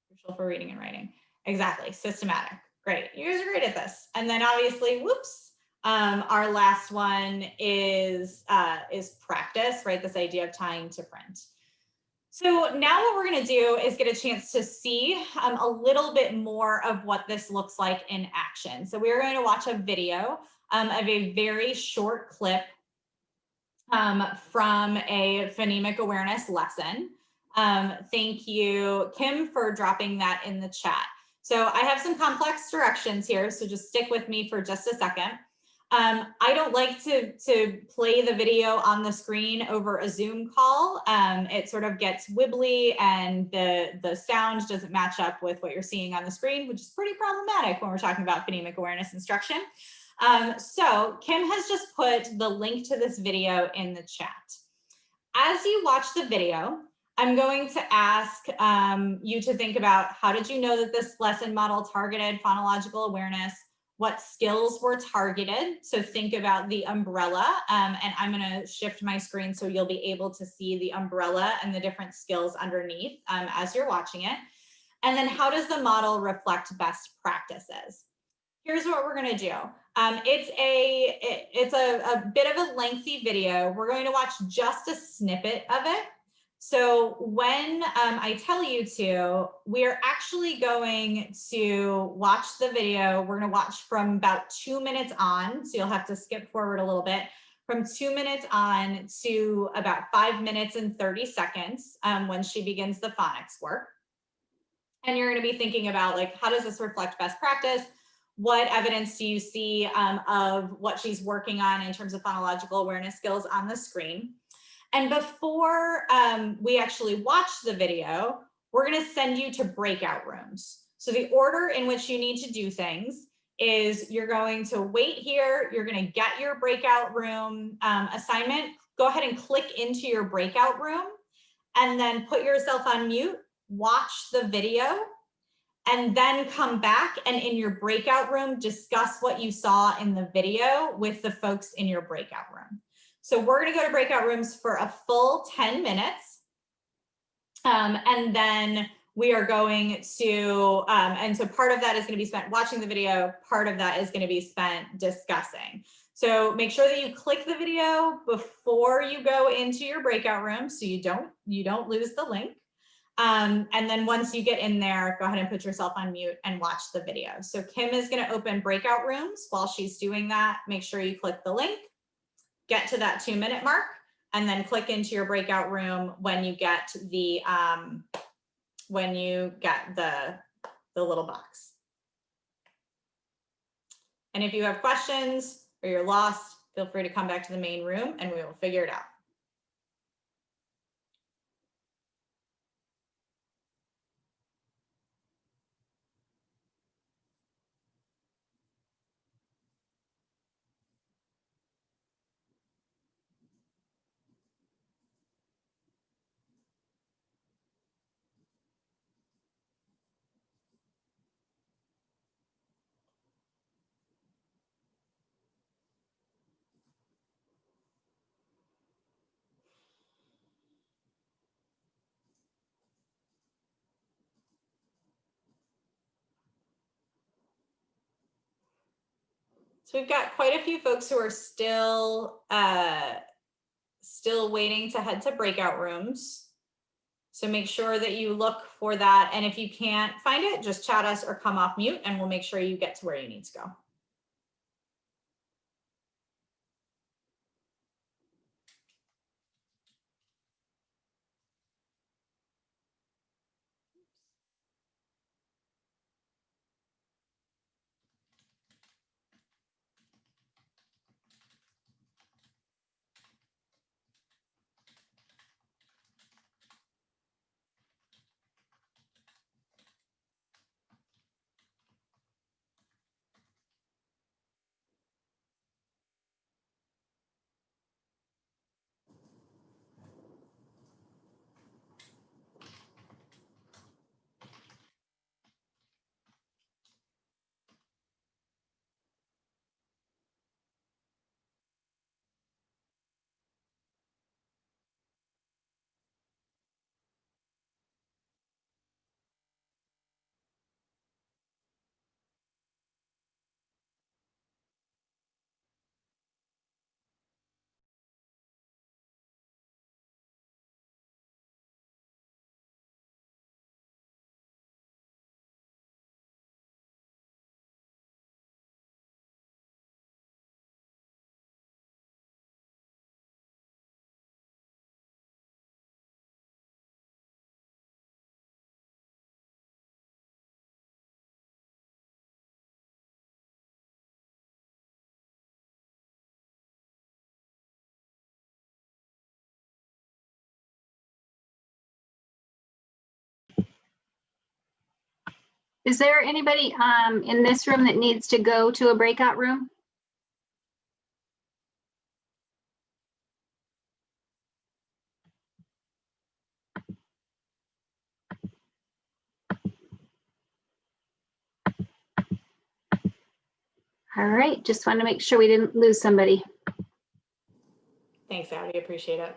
Crucial for reading and writing. Exactly, systematic, great, you guys are great at this. And then obviously, whoops, our last one is practice, right? This idea of tying to print. So now what we're going to do is get a chance to see a little bit more of what this looks like in action. So we're going to watch a video of a very short clip from a phonemic awareness lesson. Thank you, Kim, for dropping that in the chat. So I have some complex directions here, so just stick with me for just a second. I don't like to play the video on the screen over a Zoom call. It sort of gets wibbly and the sound doesn't match up with what you're seeing on the screen, which is pretty problematic when we're talking about phonemic awareness instruction. So Kim has just put the link to this video in the chat. As you watch the video, I'm going to ask you to think about, how did you know that this lesson model targeted phonological awareness? What skills were targeted? So think about the umbrella, and I'm going to shift my screen so you'll be able to see the umbrella and the different skills underneath as you're watching it. And then how does the model reflect best practices? Here's what we're going to do. It's a bit of a lengthy video. We're going to watch just a snippet of it. So when I tell you to, we're actually going to watch the video. We're going to watch from about 2 minutes on. So you'll have to skip forward a little bit, from 2 minutes on to about 5 minutes and 30 seconds when she begins the phonics work. And you're going to be thinking about, like, how does this reflect best practice? What evidence do you see of what she's working on in terms of phonological awareness skills on the screen? And before we actually watch the video, we're going to send you to breakout rooms. So the order in which you need to do things is you're going to wait here. You're going to get your breakout room assignment. Go ahead and click into your breakout room and then put yourself on mute, watch the video, and then come back and in your breakout room, discuss what you saw in the video with the folks in your breakout room. So we're going to go to breakout rooms for a full 10 minutes. And then we are going to, and so part of that is going to be spent watching the video. Part of that is going to be spent discussing. So make sure that you click the video before you go into your breakout room so you don't lose the link. And then once you get in there, go ahead and put yourself on mute and watch the video. So Kim is going to open breakout rooms. While she's doing that, make sure you click the link. Get to that 2 minute mark, and then click into your breakout room when you get the little box. And if you have questions or you're lost, feel free to come back to the main room and we will figure it out. So we've got quite a few folks who are still waiting to head to breakout rooms. So make sure that you look for that. And if you can't find it, just chat us or come off mute and we'll make sure you get to where you need to go. Is there anybody in this room that needs to go to a breakout room? All right, just want to make sure we didn't lose somebody. Thanks, Abby. Appreciate it.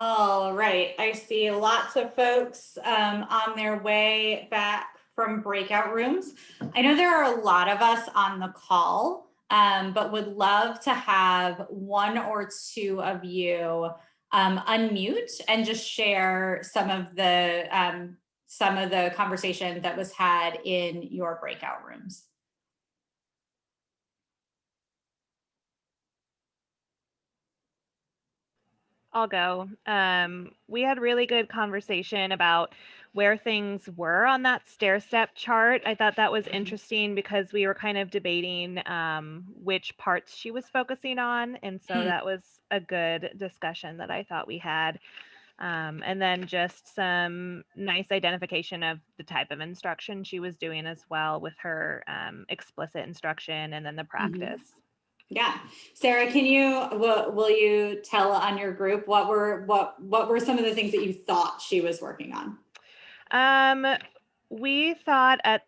All right, I see lots of folks on their way back from breakout rooms. I know there are a lot of us on the call, but would love to have one or two of you unmute and just share some of the conversation that was had in your breakout rooms. I'll go. We had really good conversation about where things were on that stair step chart. I thought that was interesting because we were kind of debating which parts she was focusing on. And so that was a good discussion that I thought we had. And then just some nice identification of the type of instruction she was doing as well with her explicit instruction and then the practice. Yeah, Sarah, can you will you tell on your group what were some of the things that you thought she was working on? We thought at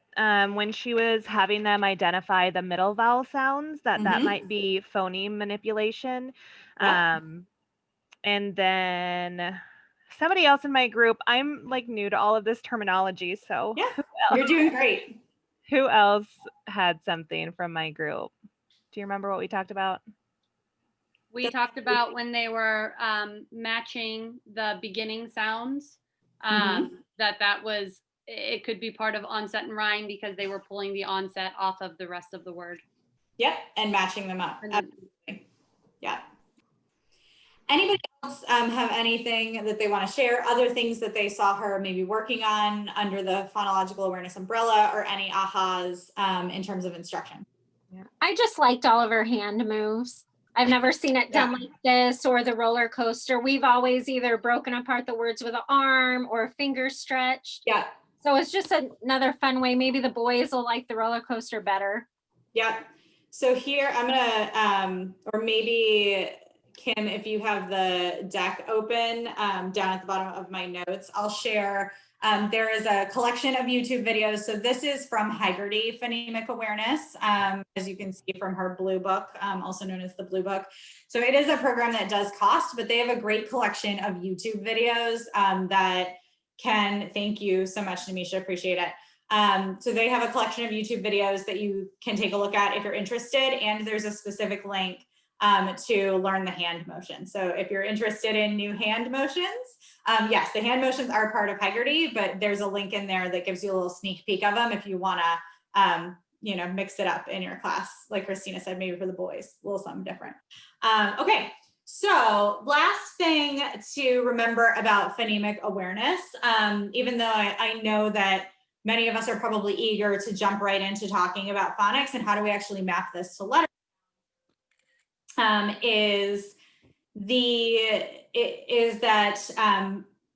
when she was having them identify the middle vowel sounds that might be phoneme manipulation. And then somebody else in my group, I'm like new to all of this terminology, so yeah, you're doing great. Who else had something from my group? Do you remember what we talked about? We talked about when they were matching the beginning sounds, that was, it could be part of onset and rhyme because they were pulling the onset off of the rest of the word. Yep, and matching them up. Yeah. Anybody else have anything that they want to share? Other things that they saw her maybe working on under the phonological awareness umbrella, or any ahas in terms of instruction? Yeah. I just liked all of her hand moves. I've never seen it done like this, or the roller coaster. We've always either broken apart the words with an arm or a finger stretched. Yeah. So it's just another fun way. Maybe the boys will like the roller coaster better. Yeah. So here I'm gonna, or maybe Kim, if you have the deck open down at the bottom of my notes, I'll share. There is a collection of YouTube videos. So this is from Haggerty Phonemic Awareness, as you can see from her blue book, also known as the blue book. So it is a program that does cost, but they have a great collection of YouTube videos that can, thank you so much, Namisha, appreciate it. So they have a collection of YouTube videos that you can take a look at if you're interested, and there's a specific link to learn the hand motion. So if you're interested in new hand motions, yes, the hand motions are part of Haggerty, but there's a link in there that gives you a little sneak peek of them if you want to, you know, mix it up in your class. Like Christina said, maybe for the boys, a little something different. Okay, so last thing to remember about phonemic awareness, even though I know that many of us are probably eager to jump right into talking about phonics and how do we actually map this to letters,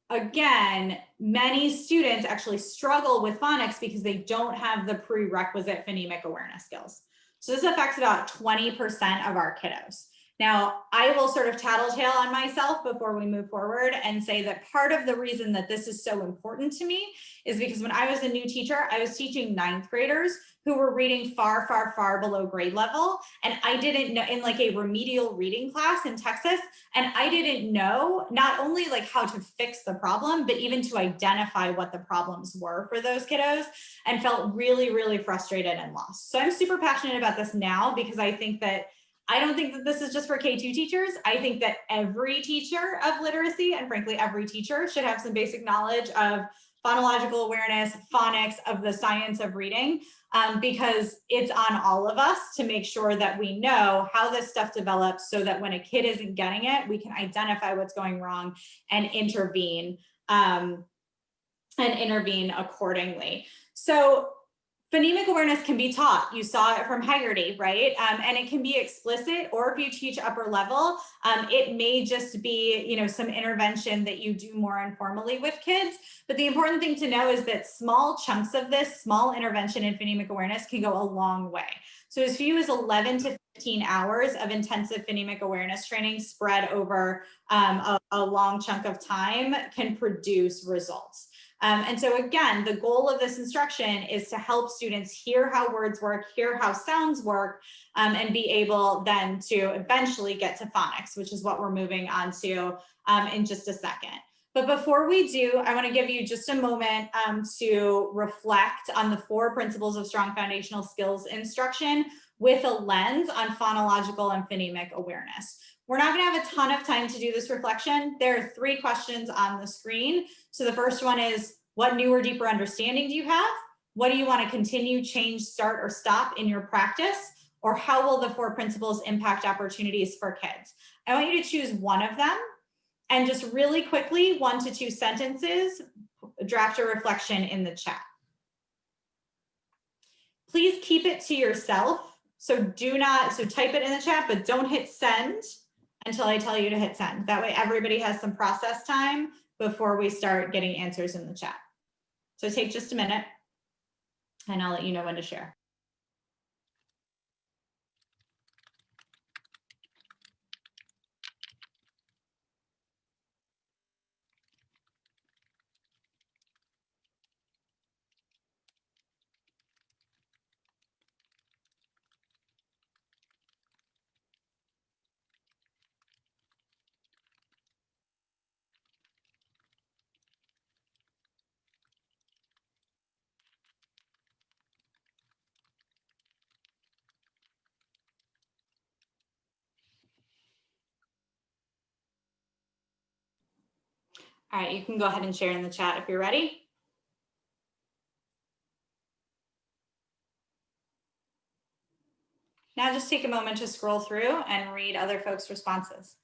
again, many students actually struggle with phonics because they don't have the prerequisite phonemic awareness skills. So this affects about 20% of our kiddos. Now, I will sort of tattletale on myself before we move forward and say that part of the reason that this is so important to me is because when I was a new teacher, I was teaching 9th graders who were reading far, far, far below grade level. And I didn't know, in like a remedial reading class in Texas, and I didn't know not only like how to fix the problem, but even to identify what the problems were for those kiddos, and felt really, really frustrated and lost. So I'm super passionate about this now because I don't think that this is just for K2 teachers. I think that every teacher of literacy, and frankly, every teacher should have some basic knowledge of phonological awareness, phonics, of the science of reading, because it's on all of us to make sure that we know how this stuff develops so that when a kid isn't getting it, we can identify what's going wrong and intervene accordingly. So phonemic awareness can be taught. You saw it from Haggerty, right? And it can be explicit, or if you teach upper level, it may just be, you know, some intervention that you do more informally with kids. But the important thing to know is that small chunks of this, small intervention in phonemic awareness can go a long way. So as few as 11 to 15 hours of intensive phonemic awareness training spread over a long chunk of time can produce results. And so again, the goal of this instruction is to help students hear how words work, hear how sounds work, and be able then to eventually get to phonics, which is what we're moving on to in just a second. But before we do, I want to give you just a moment to reflect on the 4 principles of strong foundational skills instruction with a lens on phonological and phonemic awareness. We're not going to have a ton of time to do this reflection. There are 3 questions on the screen. So the first one is, what new or deeper understanding do you have? What do you want to continue, change, start, or stop in your practice? Or how will the 4 principles impact opportunities for kids? I want you to choose one of them. And just really quickly, 1 to 2 sentences, draft a reflection in the chat. Please keep it to yourself. So type it in the chat, but don't hit send until I tell you to hit send. That way everybody has some process time before we start getting answers in the chat. So take just a minute and I'll let you know when to share. All right, you can go ahead and share in the chat if you're ready. Now just take a moment to scroll through and read other folks' responses.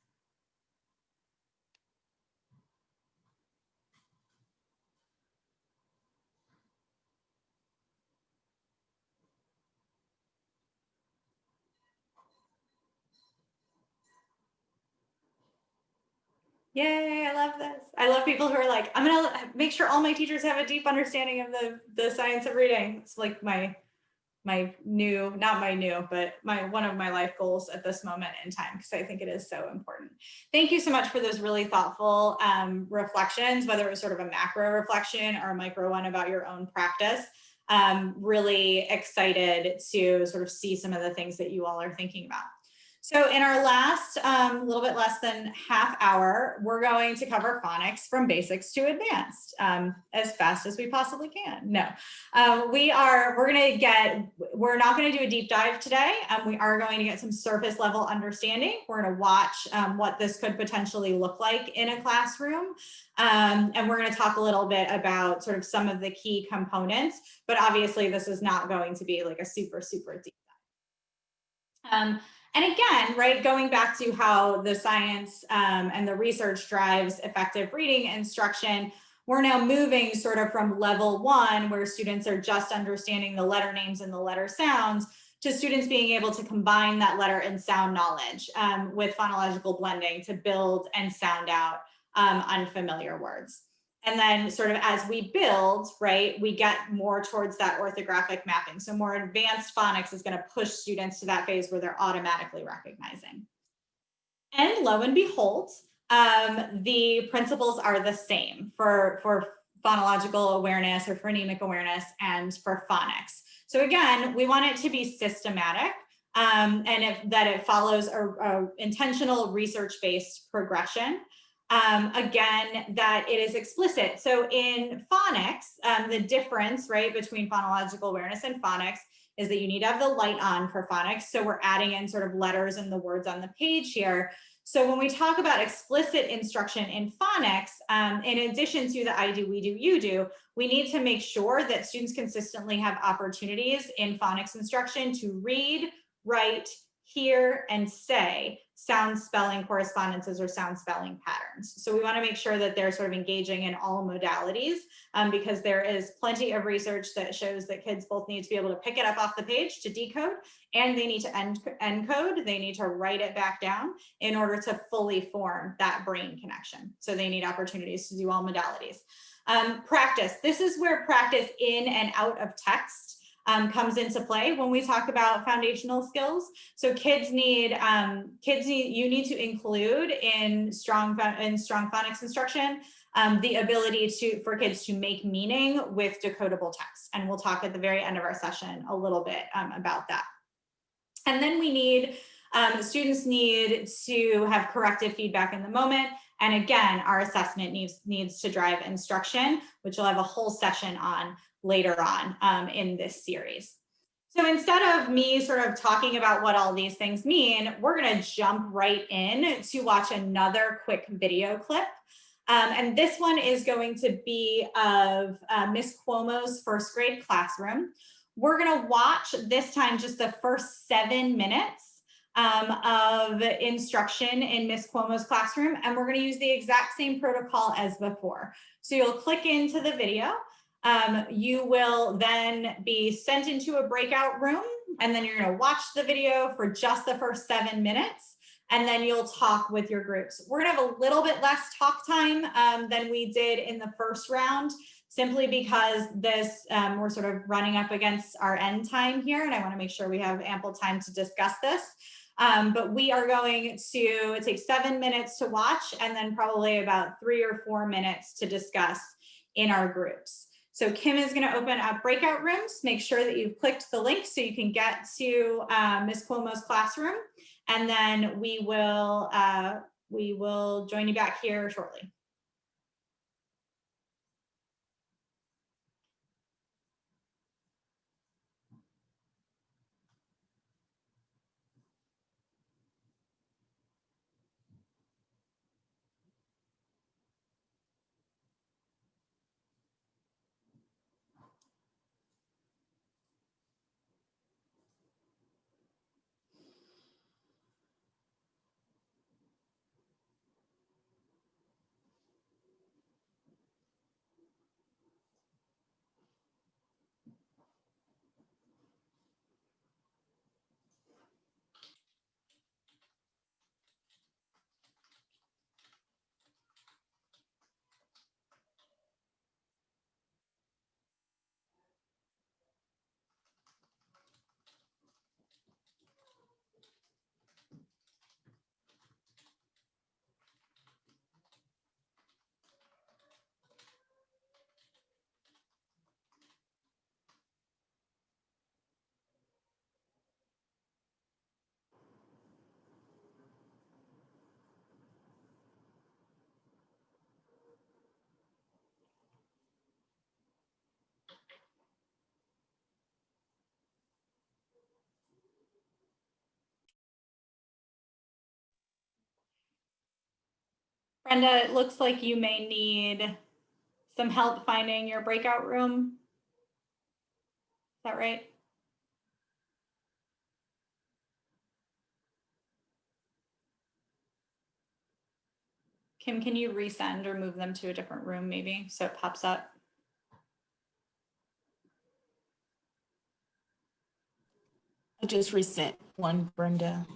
Yay, I love this. I love people who are like, I'm gonna make sure all my teachers have a deep understanding of the science of reading. It's like my new, not my new, but one of my life goals at this moment in time, because I think it is so important. Thank you so much for those really thoughtful reflections, whether it was sort of a macro reflection or a micro one about your own practice. Really excited to sort of see some of the things that you all are thinking about. So in our last little bit less than half hour, we're going to cover phonics from basics to advanced as fast as we possibly can. No, we're not going to do a deep dive today. We are going to get some surface level understanding. We're going to watch what this could potentially look like in a classroom. And we're going to talk a little bit about sort of some of the key components, but obviously this is not going to be like a super deep dive. And again, right, going back to how the science and the research drives effective reading instruction, we're now moving sort of from level 1, where students are just understanding the letter names and the letter sounds, to students being able to combine that letter and sound knowledge with phonological blending to build and sound out unfamiliar words. And then sort of as we build, right, we get more towards that orthographic mapping. So more advanced phonics is going to push students to that phase where they're automatically recognizing. And lo and behold, the principles are the same for phonological awareness or phonemic awareness and for phonics. So again, we want it to be systematic and that it follows a intentional research-based progression. Again, that it is explicit. So in phonics, the difference, right, between phonological awareness and phonics is that you need to have the light on for phonics. So we're adding in sort of letters and the words on the page here. So when we talk about explicit instruction in phonics, in addition to the I do, we do, you do, we need to make sure that students consistently have opportunities in phonics instruction to read, write, hear, and say sound spelling correspondences or sound spelling patterns. So we want to make sure that they're sort of engaging in all modalities because there is plenty of research that shows that kids both need to be able to pick it up off the page to decode, and they need to encode, they need to write it back down in order to fully form that brain connection. So they need opportunities to do all modalities. Practice. This is where practice in and out of text comes into play when we talk about foundational skills. So you need to include in strong phonics instruction the ability for kids to make meaning with decodable text. And we'll talk at the very end of our session a little bit about that. And then we need, students need to have corrective feedback in the moment And again, our assessment needs to drive instruction, which we'll have a whole session on later on in this series. So instead of me sort of talking about what all these things mean, we're going to jump right in to watch another quick video clip. And this one is going to be of Miss Cuomo's first grade classroom. We're going to watch this time just the first 7 minutes of instruction in Miss Cuomo's classroom, and we're going to use the exact same protocol as before. So you'll click into the video. You will then be sent into a breakout room, and then you're going to watch the video for just the first 7 minutes, and then you'll talk with your groups. We're going to have a little bit less talk time than we did in the first round, simply because this we're sort of running up against our end time here, and I want to make sure we have ample time to discuss this. But we are going to take 7 minutes to watch, and then probably about 3 or 4 minutes to discuss in our groups. So Kim is going to open up breakout rooms. Make sure that you've clicked the link so you can get to Ms. Cuomo's classroom, and then we will join you back here shortly. Brenda, it looks like you may need some help finding your breakout room. Is that right? Kim, can you resend or move them to a different room maybe so it pops up? I just resent one, Brenda.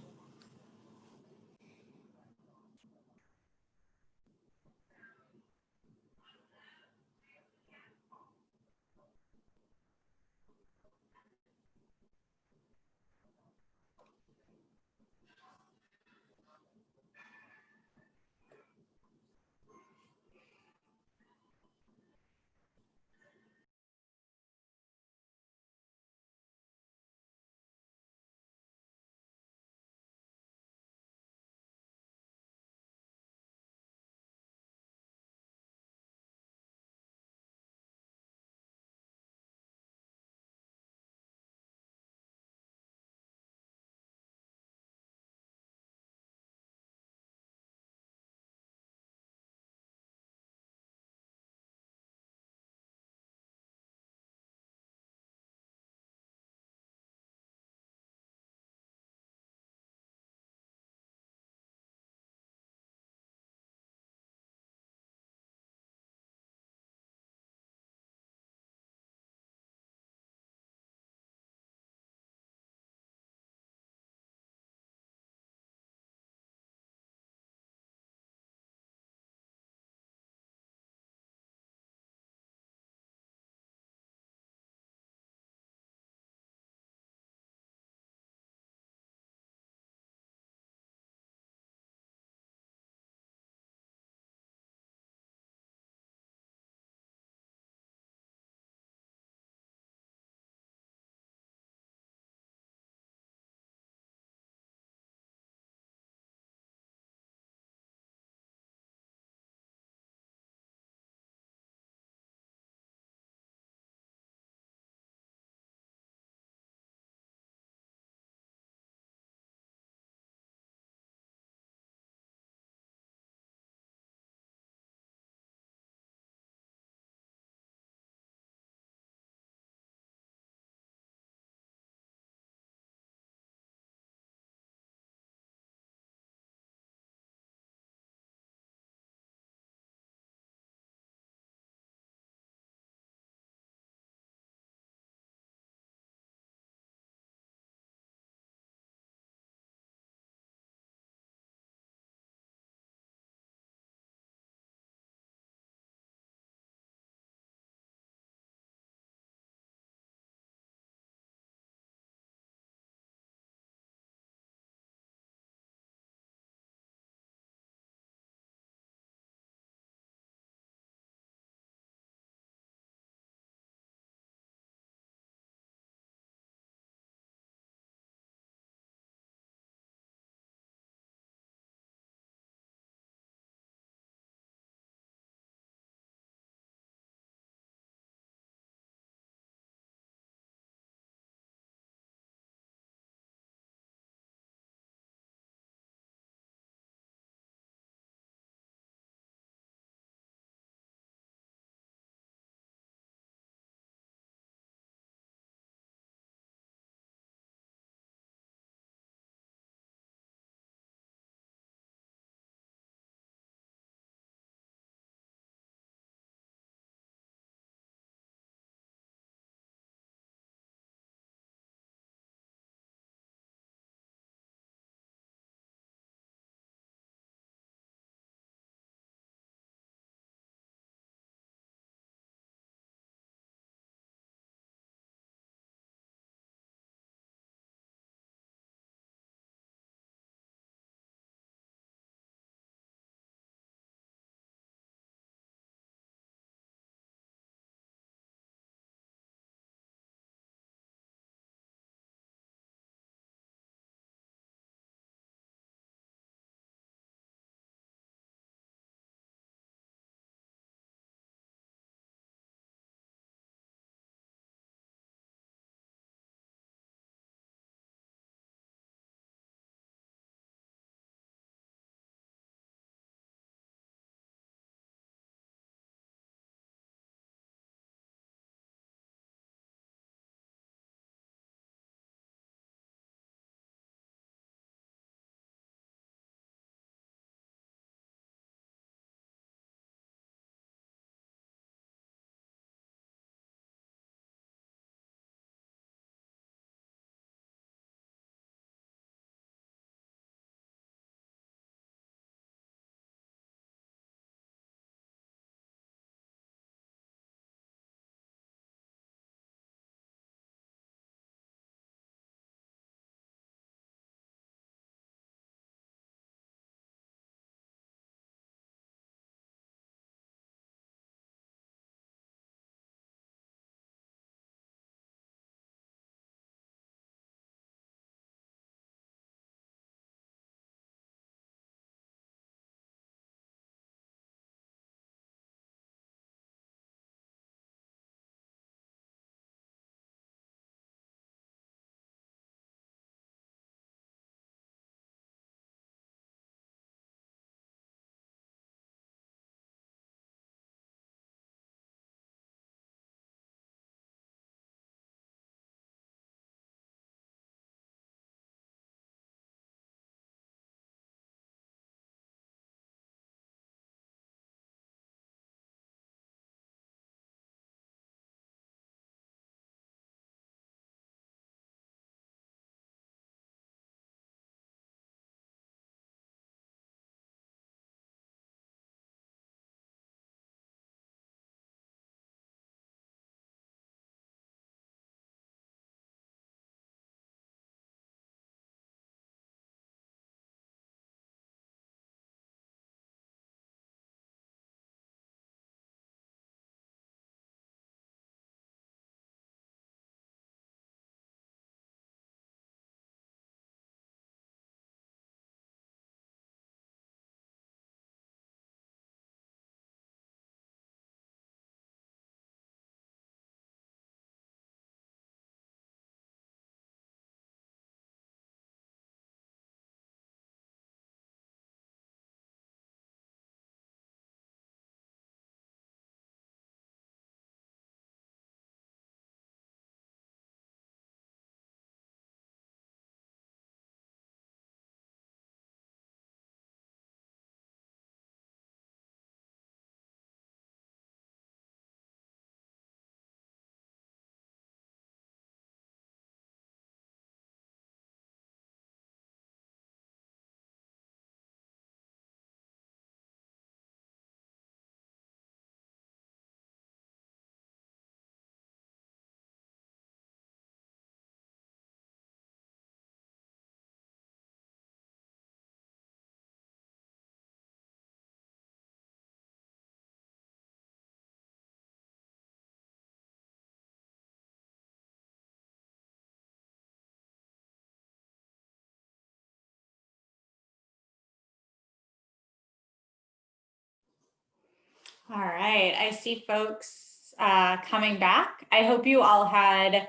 All right, I see folks coming back. I hope you all had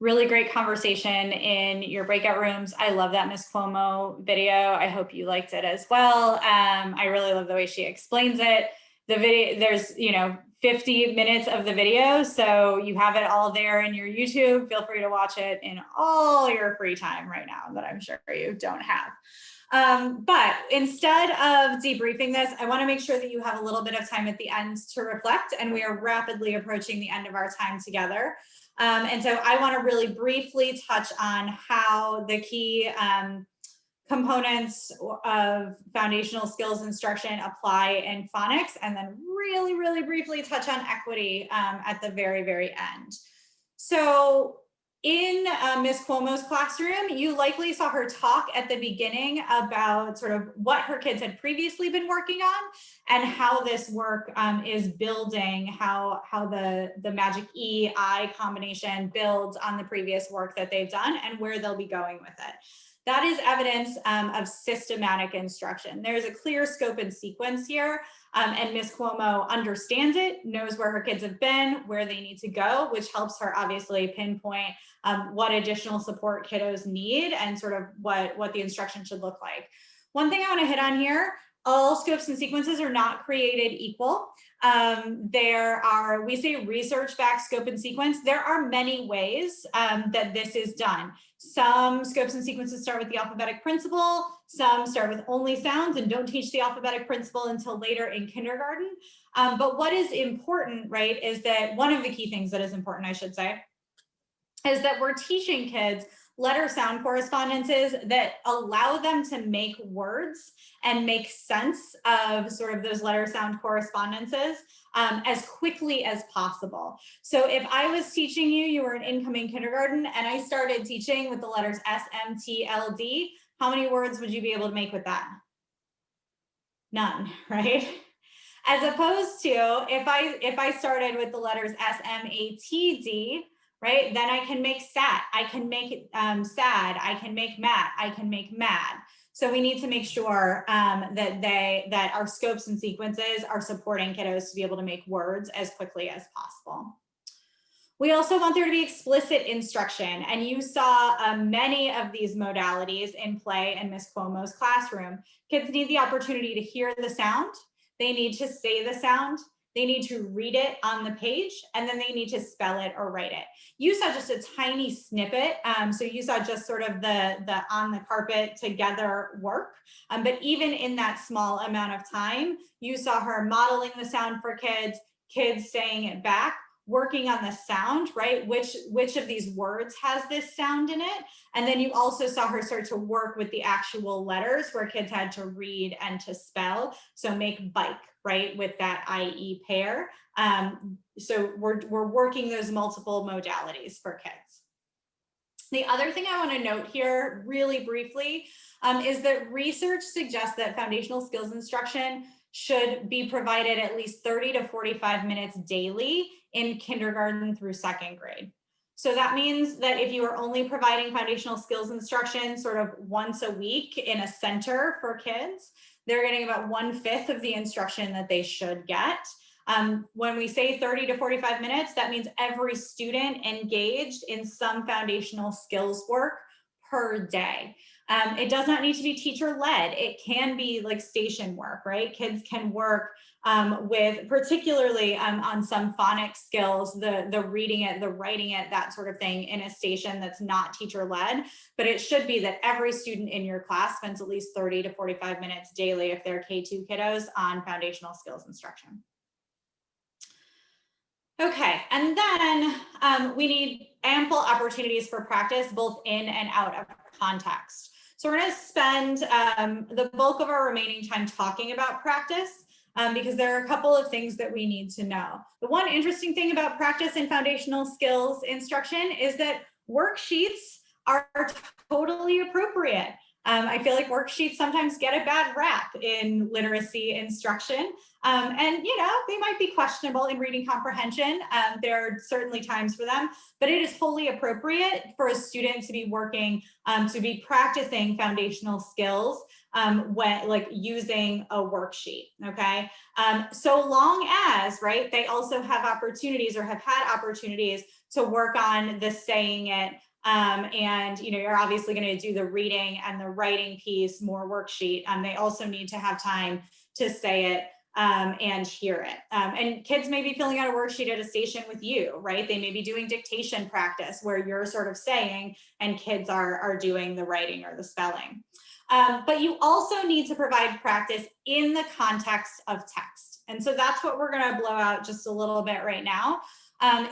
really great conversation in your breakout rooms. I love that Miss Cuomo video. I hope you liked it as well. I really love the way she explains it. The video, there's 50 minutes of the video, so you have it all there in your YouTube. Feel free to watch it in all your free time right now that I'm sure you don't have. But instead of debriefing this, I want to make sure that you have a little bit of time at the end to reflect, and we are rapidly approaching the end of our time together. And so I want to really briefly touch on how the key components of foundational skills instruction apply in phonics, and then really, really briefly touch on equity at the very, very end. So in Ms. Cuomo's classroom, you likely saw her talk at the beginning about sort of what her kids had previously been working on and how this work is building, how the magic E-I combination builds on the previous work that they've done and where they'll be going with it. That is evidence of systematic instruction. There's a clear scope and sequence here, and Ms. Cuomo understands it, knows where her kids have been, where they need to go, which helps her obviously pinpoint what additional support kiddos need and sort of what the instruction should look like. One thing I want to hit on here, all scopes and sequences are not created equal. We say research-backed scope and sequence. There are many ways that this is done. Some scopes and sequences start with the alphabetic principle. Some start with only sounds and don't teach the alphabetic principle until later in kindergarten. But what is important, right, is that one of the key things that is important, I should say, is that we're teaching kids letter sound correspondences that allow them to make words and make sense of sort of those letter sound correspondences as quickly as possible. So if I was teaching you, you were an incoming kindergarten, and I started teaching with the letters S, M, T, L, D, how many words would you be able to make with that? None, right? As opposed to if I started with the letters S, M, A, T, D, right? Then I can make sat, I can make sad, I can make mat, I can make mad. So we need to make sure that our scopes and sequences are supporting kiddos to be able to make words as quickly as possible. We also want there to be explicit instruction, and you saw many of these modalities in play in Ms. Cuomo's classroom. Kids need the opportunity to hear the sound, they need to say the sound, they need to read it on the page, and then they need to spell it or write it. You saw just a tiny snippet. So you saw just sort of the on the carpet together work. But even in that small amount of time, you saw her modeling the sound for kids saying it back, working on the sound, right? Which of these words has this sound in it? And then you also saw her start to work with the actual letters where kids had to read and to spell. So make bike, right? With that IE pair. So we're working those multiple modalities for kids. The other thing I want to note here really briefly is that research suggests that foundational skills instruction should be provided at least 30 to 45 minutes daily in kindergarten through second grade. So that means that if you are only providing foundational skills instruction sort of once a week in a center for kids, they're getting about 1/5 of the instruction that they should get. When we say 30 to 45 minutes, that means every student engaged in some foundational skills work per day. It does not need to be teacher-led. It can be like station work, right? Kids can work with, particularly on some phonics skills, the reading it, the writing it, that sort of thing in a station that's not teacher-led. But it should be that every student in your class spends at least 30 to 45 minutes daily if they're K2 kiddos on foundational skills instruction. Okay, and then we need ample opportunities for practice both in and out of context. So we're going to spend the bulk of our remaining time talking about practice because there are a couple of things that we need to know. The one interesting thing about practice and foundational skills instruction is that worksheets are totally appropriate. I feel like worksheets sometimes get a bad rap in literacy instruction. And, they might be questionable in reading comprehension. There are certainly times for them, but it is wholly appropriate for a student to be working, to be practicing foundational skills when like using a worksheet, okay? So long as, right, they also have opportunities or have had opportunities to work on the saying it, and you're obviously going to do the reading and the writing piece, more worksheet. They also need to have time to say it and hear it. And kids may be filling out a worksheet at a station with you, right? They may be doing dictation practice where you're sort of saying and kids are doing the writing or the spelling. But you also need to provide practice in the context of text. And so that's what we're going to blow out just a little bit right now.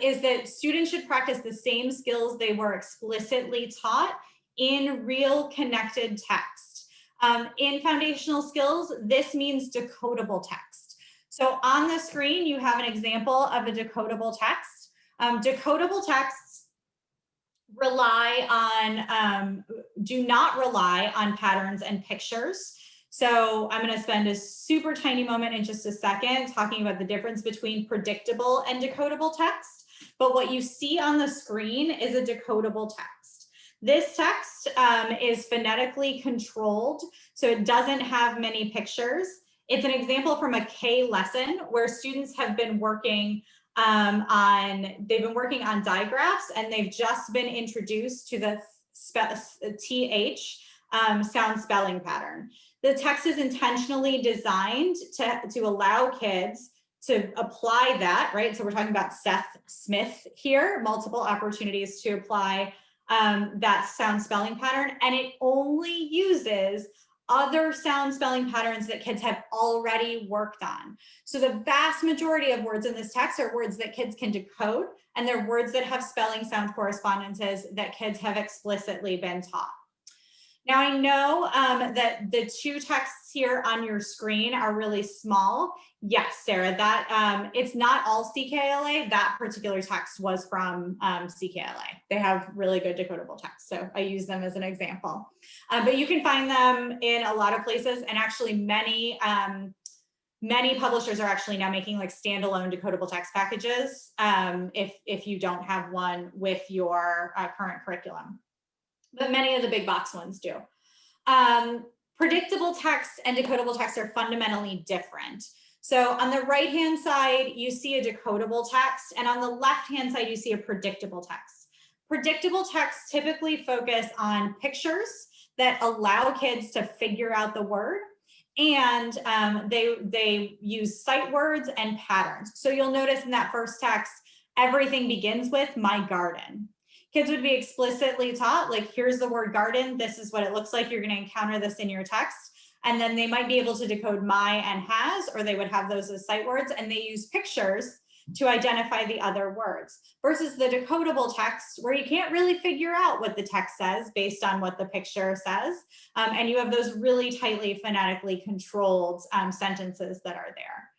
Is that students should practice the same skills they were explicitly taught in real connected text. In foundational skills, this means decodable text. So on the screen, you have an example of a decodable text. Decodable texts do not rely on patterns and pictures. So I'm going to spend a super tiny moment in just a second talking about the difference between predictable and decodable text. But what you see on the screen is a decodable text. This text is phonetically controlled, so it doesn't have many pictures. It's an example from a K lesson where students have been working on digraphs, and they've just been introduced to the TH sound spelling pattern. The text is intentionally designed to allow kids to apply that, right? So we're talking about Seth Smith here, multiple opportunities to apply that sound spelling pattern, and it only uses other sound spelling patterns that kids have already worked on. So the vast majority of words in this text are words that kids can decode, and they're words that have spelling sound correspondences that kids have explicitly been taught. Now I know that the two texts here on your screen are really small. Yes, Sarah, that it's not all CKLA. That particular text was from CKLA. They have really good decodable text, so I use them as an example. But you can find them in a lot of places, and actually many publishers are actually now making like standalone decodable text packages if you don't have one with your current curriculum. But many of the big box ones do. Predictable text and decodable text are fundamentally different. So on the right-hand side, you see a decodable text, and on the left-hand side, you see a predictable text. Predictable texts typically focus on pictures that allow kids to figure out the word, and they use sight words and patterns. So you'll notice in that first text, everything begins with "my garden." Kids would be explicitly taught, like, here's the word garden, this is what it looks like, you're going to encounter this in your text. And then they might be able to decode "my" and "has," or they would have those as sight words, and they use pictures to identify the other words. Versus the decodable text, where you can't really figure out what the text says based on what the picture says. And you have those really tightly phonetically controlled sentences that are there.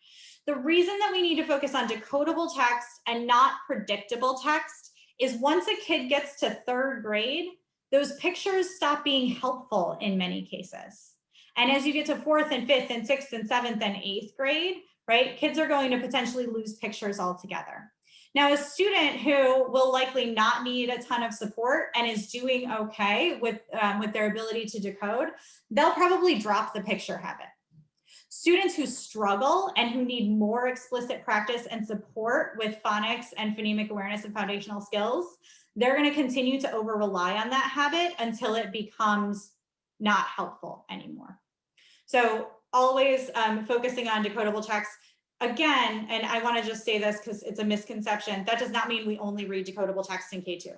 The reason that we need to focus on decodable text and not predictable text is once a kid gets to 3rd grade, those pictures stop being helpful in many cases. And as you get to 4th and 5th and 6th and 7th and 8th grade, right, kids are going to potentially lose pictures altogether. Now, a student who will likely not need a ton of support and is doing okay with their ability to decode, they'll probably drop the picture habit. Students who struggle and who need more explicit practice and support with phonics and phonemic awareness and foundational skills, they're going to continue to over-rely on that habit until it becomes not helpful anymore. So always focusing on decodable text. Again, and I want to just say this because it's a misconception, that does not mean we only read decodable text in K2.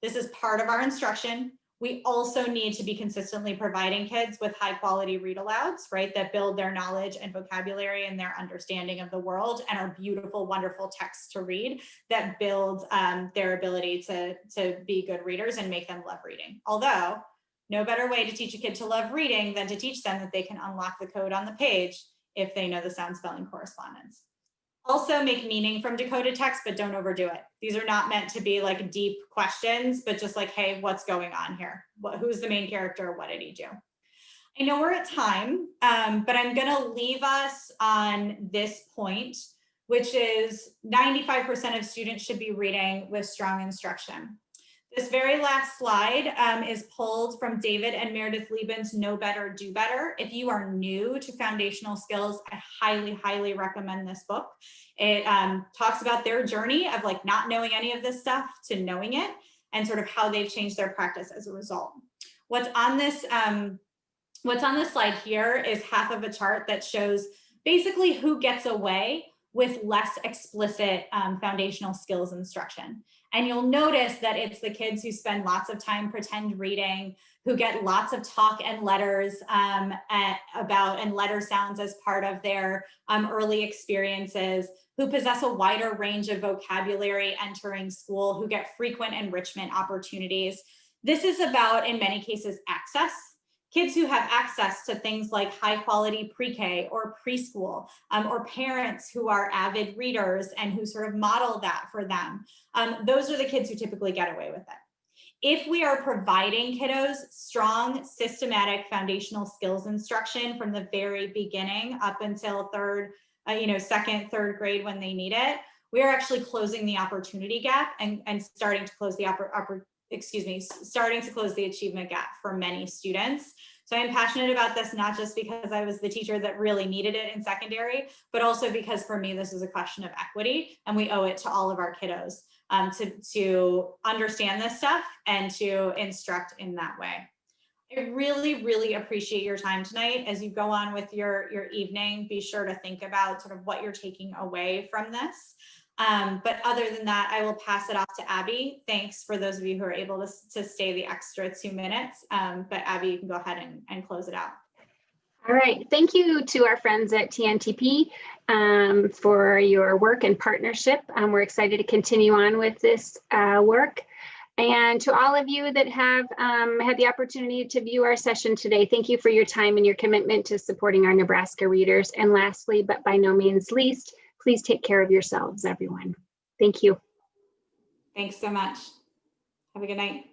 This is part of our instruction. We also need to be consistently providing kids with high quality read alouds, right, that build their knowledge and vocabulary and their understanding of the world, and are beautiful, wonderful texts to read that build their ability to be good readers and make them love reading. Although, no better way to teach a kid to love reading than to teach them that they can unlock the code on the page if they know the sound spelling correspondence. Also make meaning from decoded text, but don't overdo it. These are not meant to be like deep questions, but just like, hey, what's going on here? Who's the main character? What did he do? I know we're at time, but I'm gonna leave us on this point, which is 95% of students should be reading with strong instruction. This very last slide is pulled from David and Meredith Liebman's Know Better, Do Better. If you are new to foundational skills, I highly, highly recommend this book. It talks about their journey of like not knowing any of this stuff to knowing it and sort of how they've changed their practice as a result. What's on this slide here is half of a chart that shows basically who gets away with less explicit foundational skills instruction. And you'll notice that it's the kids who spend lots of time pretend reading, who get lots of talk and letters and letter sounds as part of their early experiences, who possess a wider range of vocabulary entering school, who get frequent enrichment opportunities. This is about, in many cases, access. Kids who have access to things like high quality pre-K or preschool, or parents who are avid readers and who sort of model that for them. Those are the kids who typically get away with it. If we are providing kiddos strong, systematic foundational skills instruction from the very beginning up until second, third grade when they need it, we are actually closing the opportunity gap and starting to close the starting to close the achievement gap for many students. So I'm passionate about this, not just because I was the teacher that really needed it in secondary, but also because for me, this is a question of equity and we owe it to all of our kiddos to understand this stuff and to instruct in that way. I really, really appreciate your time tonight. As you go on with your evening, be sure to think about sort of what you're taking away from this. But other than that, I will pass it off to Abby. Thanks for those of you who are able to stay the extra 2 minutes. But Abby, you can go ahead and close it out. All right, thank you to our friends at TNTP for your work and partnership. We're excited to continue on with this work. And to all of you that have had the opportunity to view our session today, thank you for your time and your commitment to supporting our Nebraska readers. And lastly, but by no means least, please take care of yourselves, everyone. Thank you. Thanks so much. Have a good night.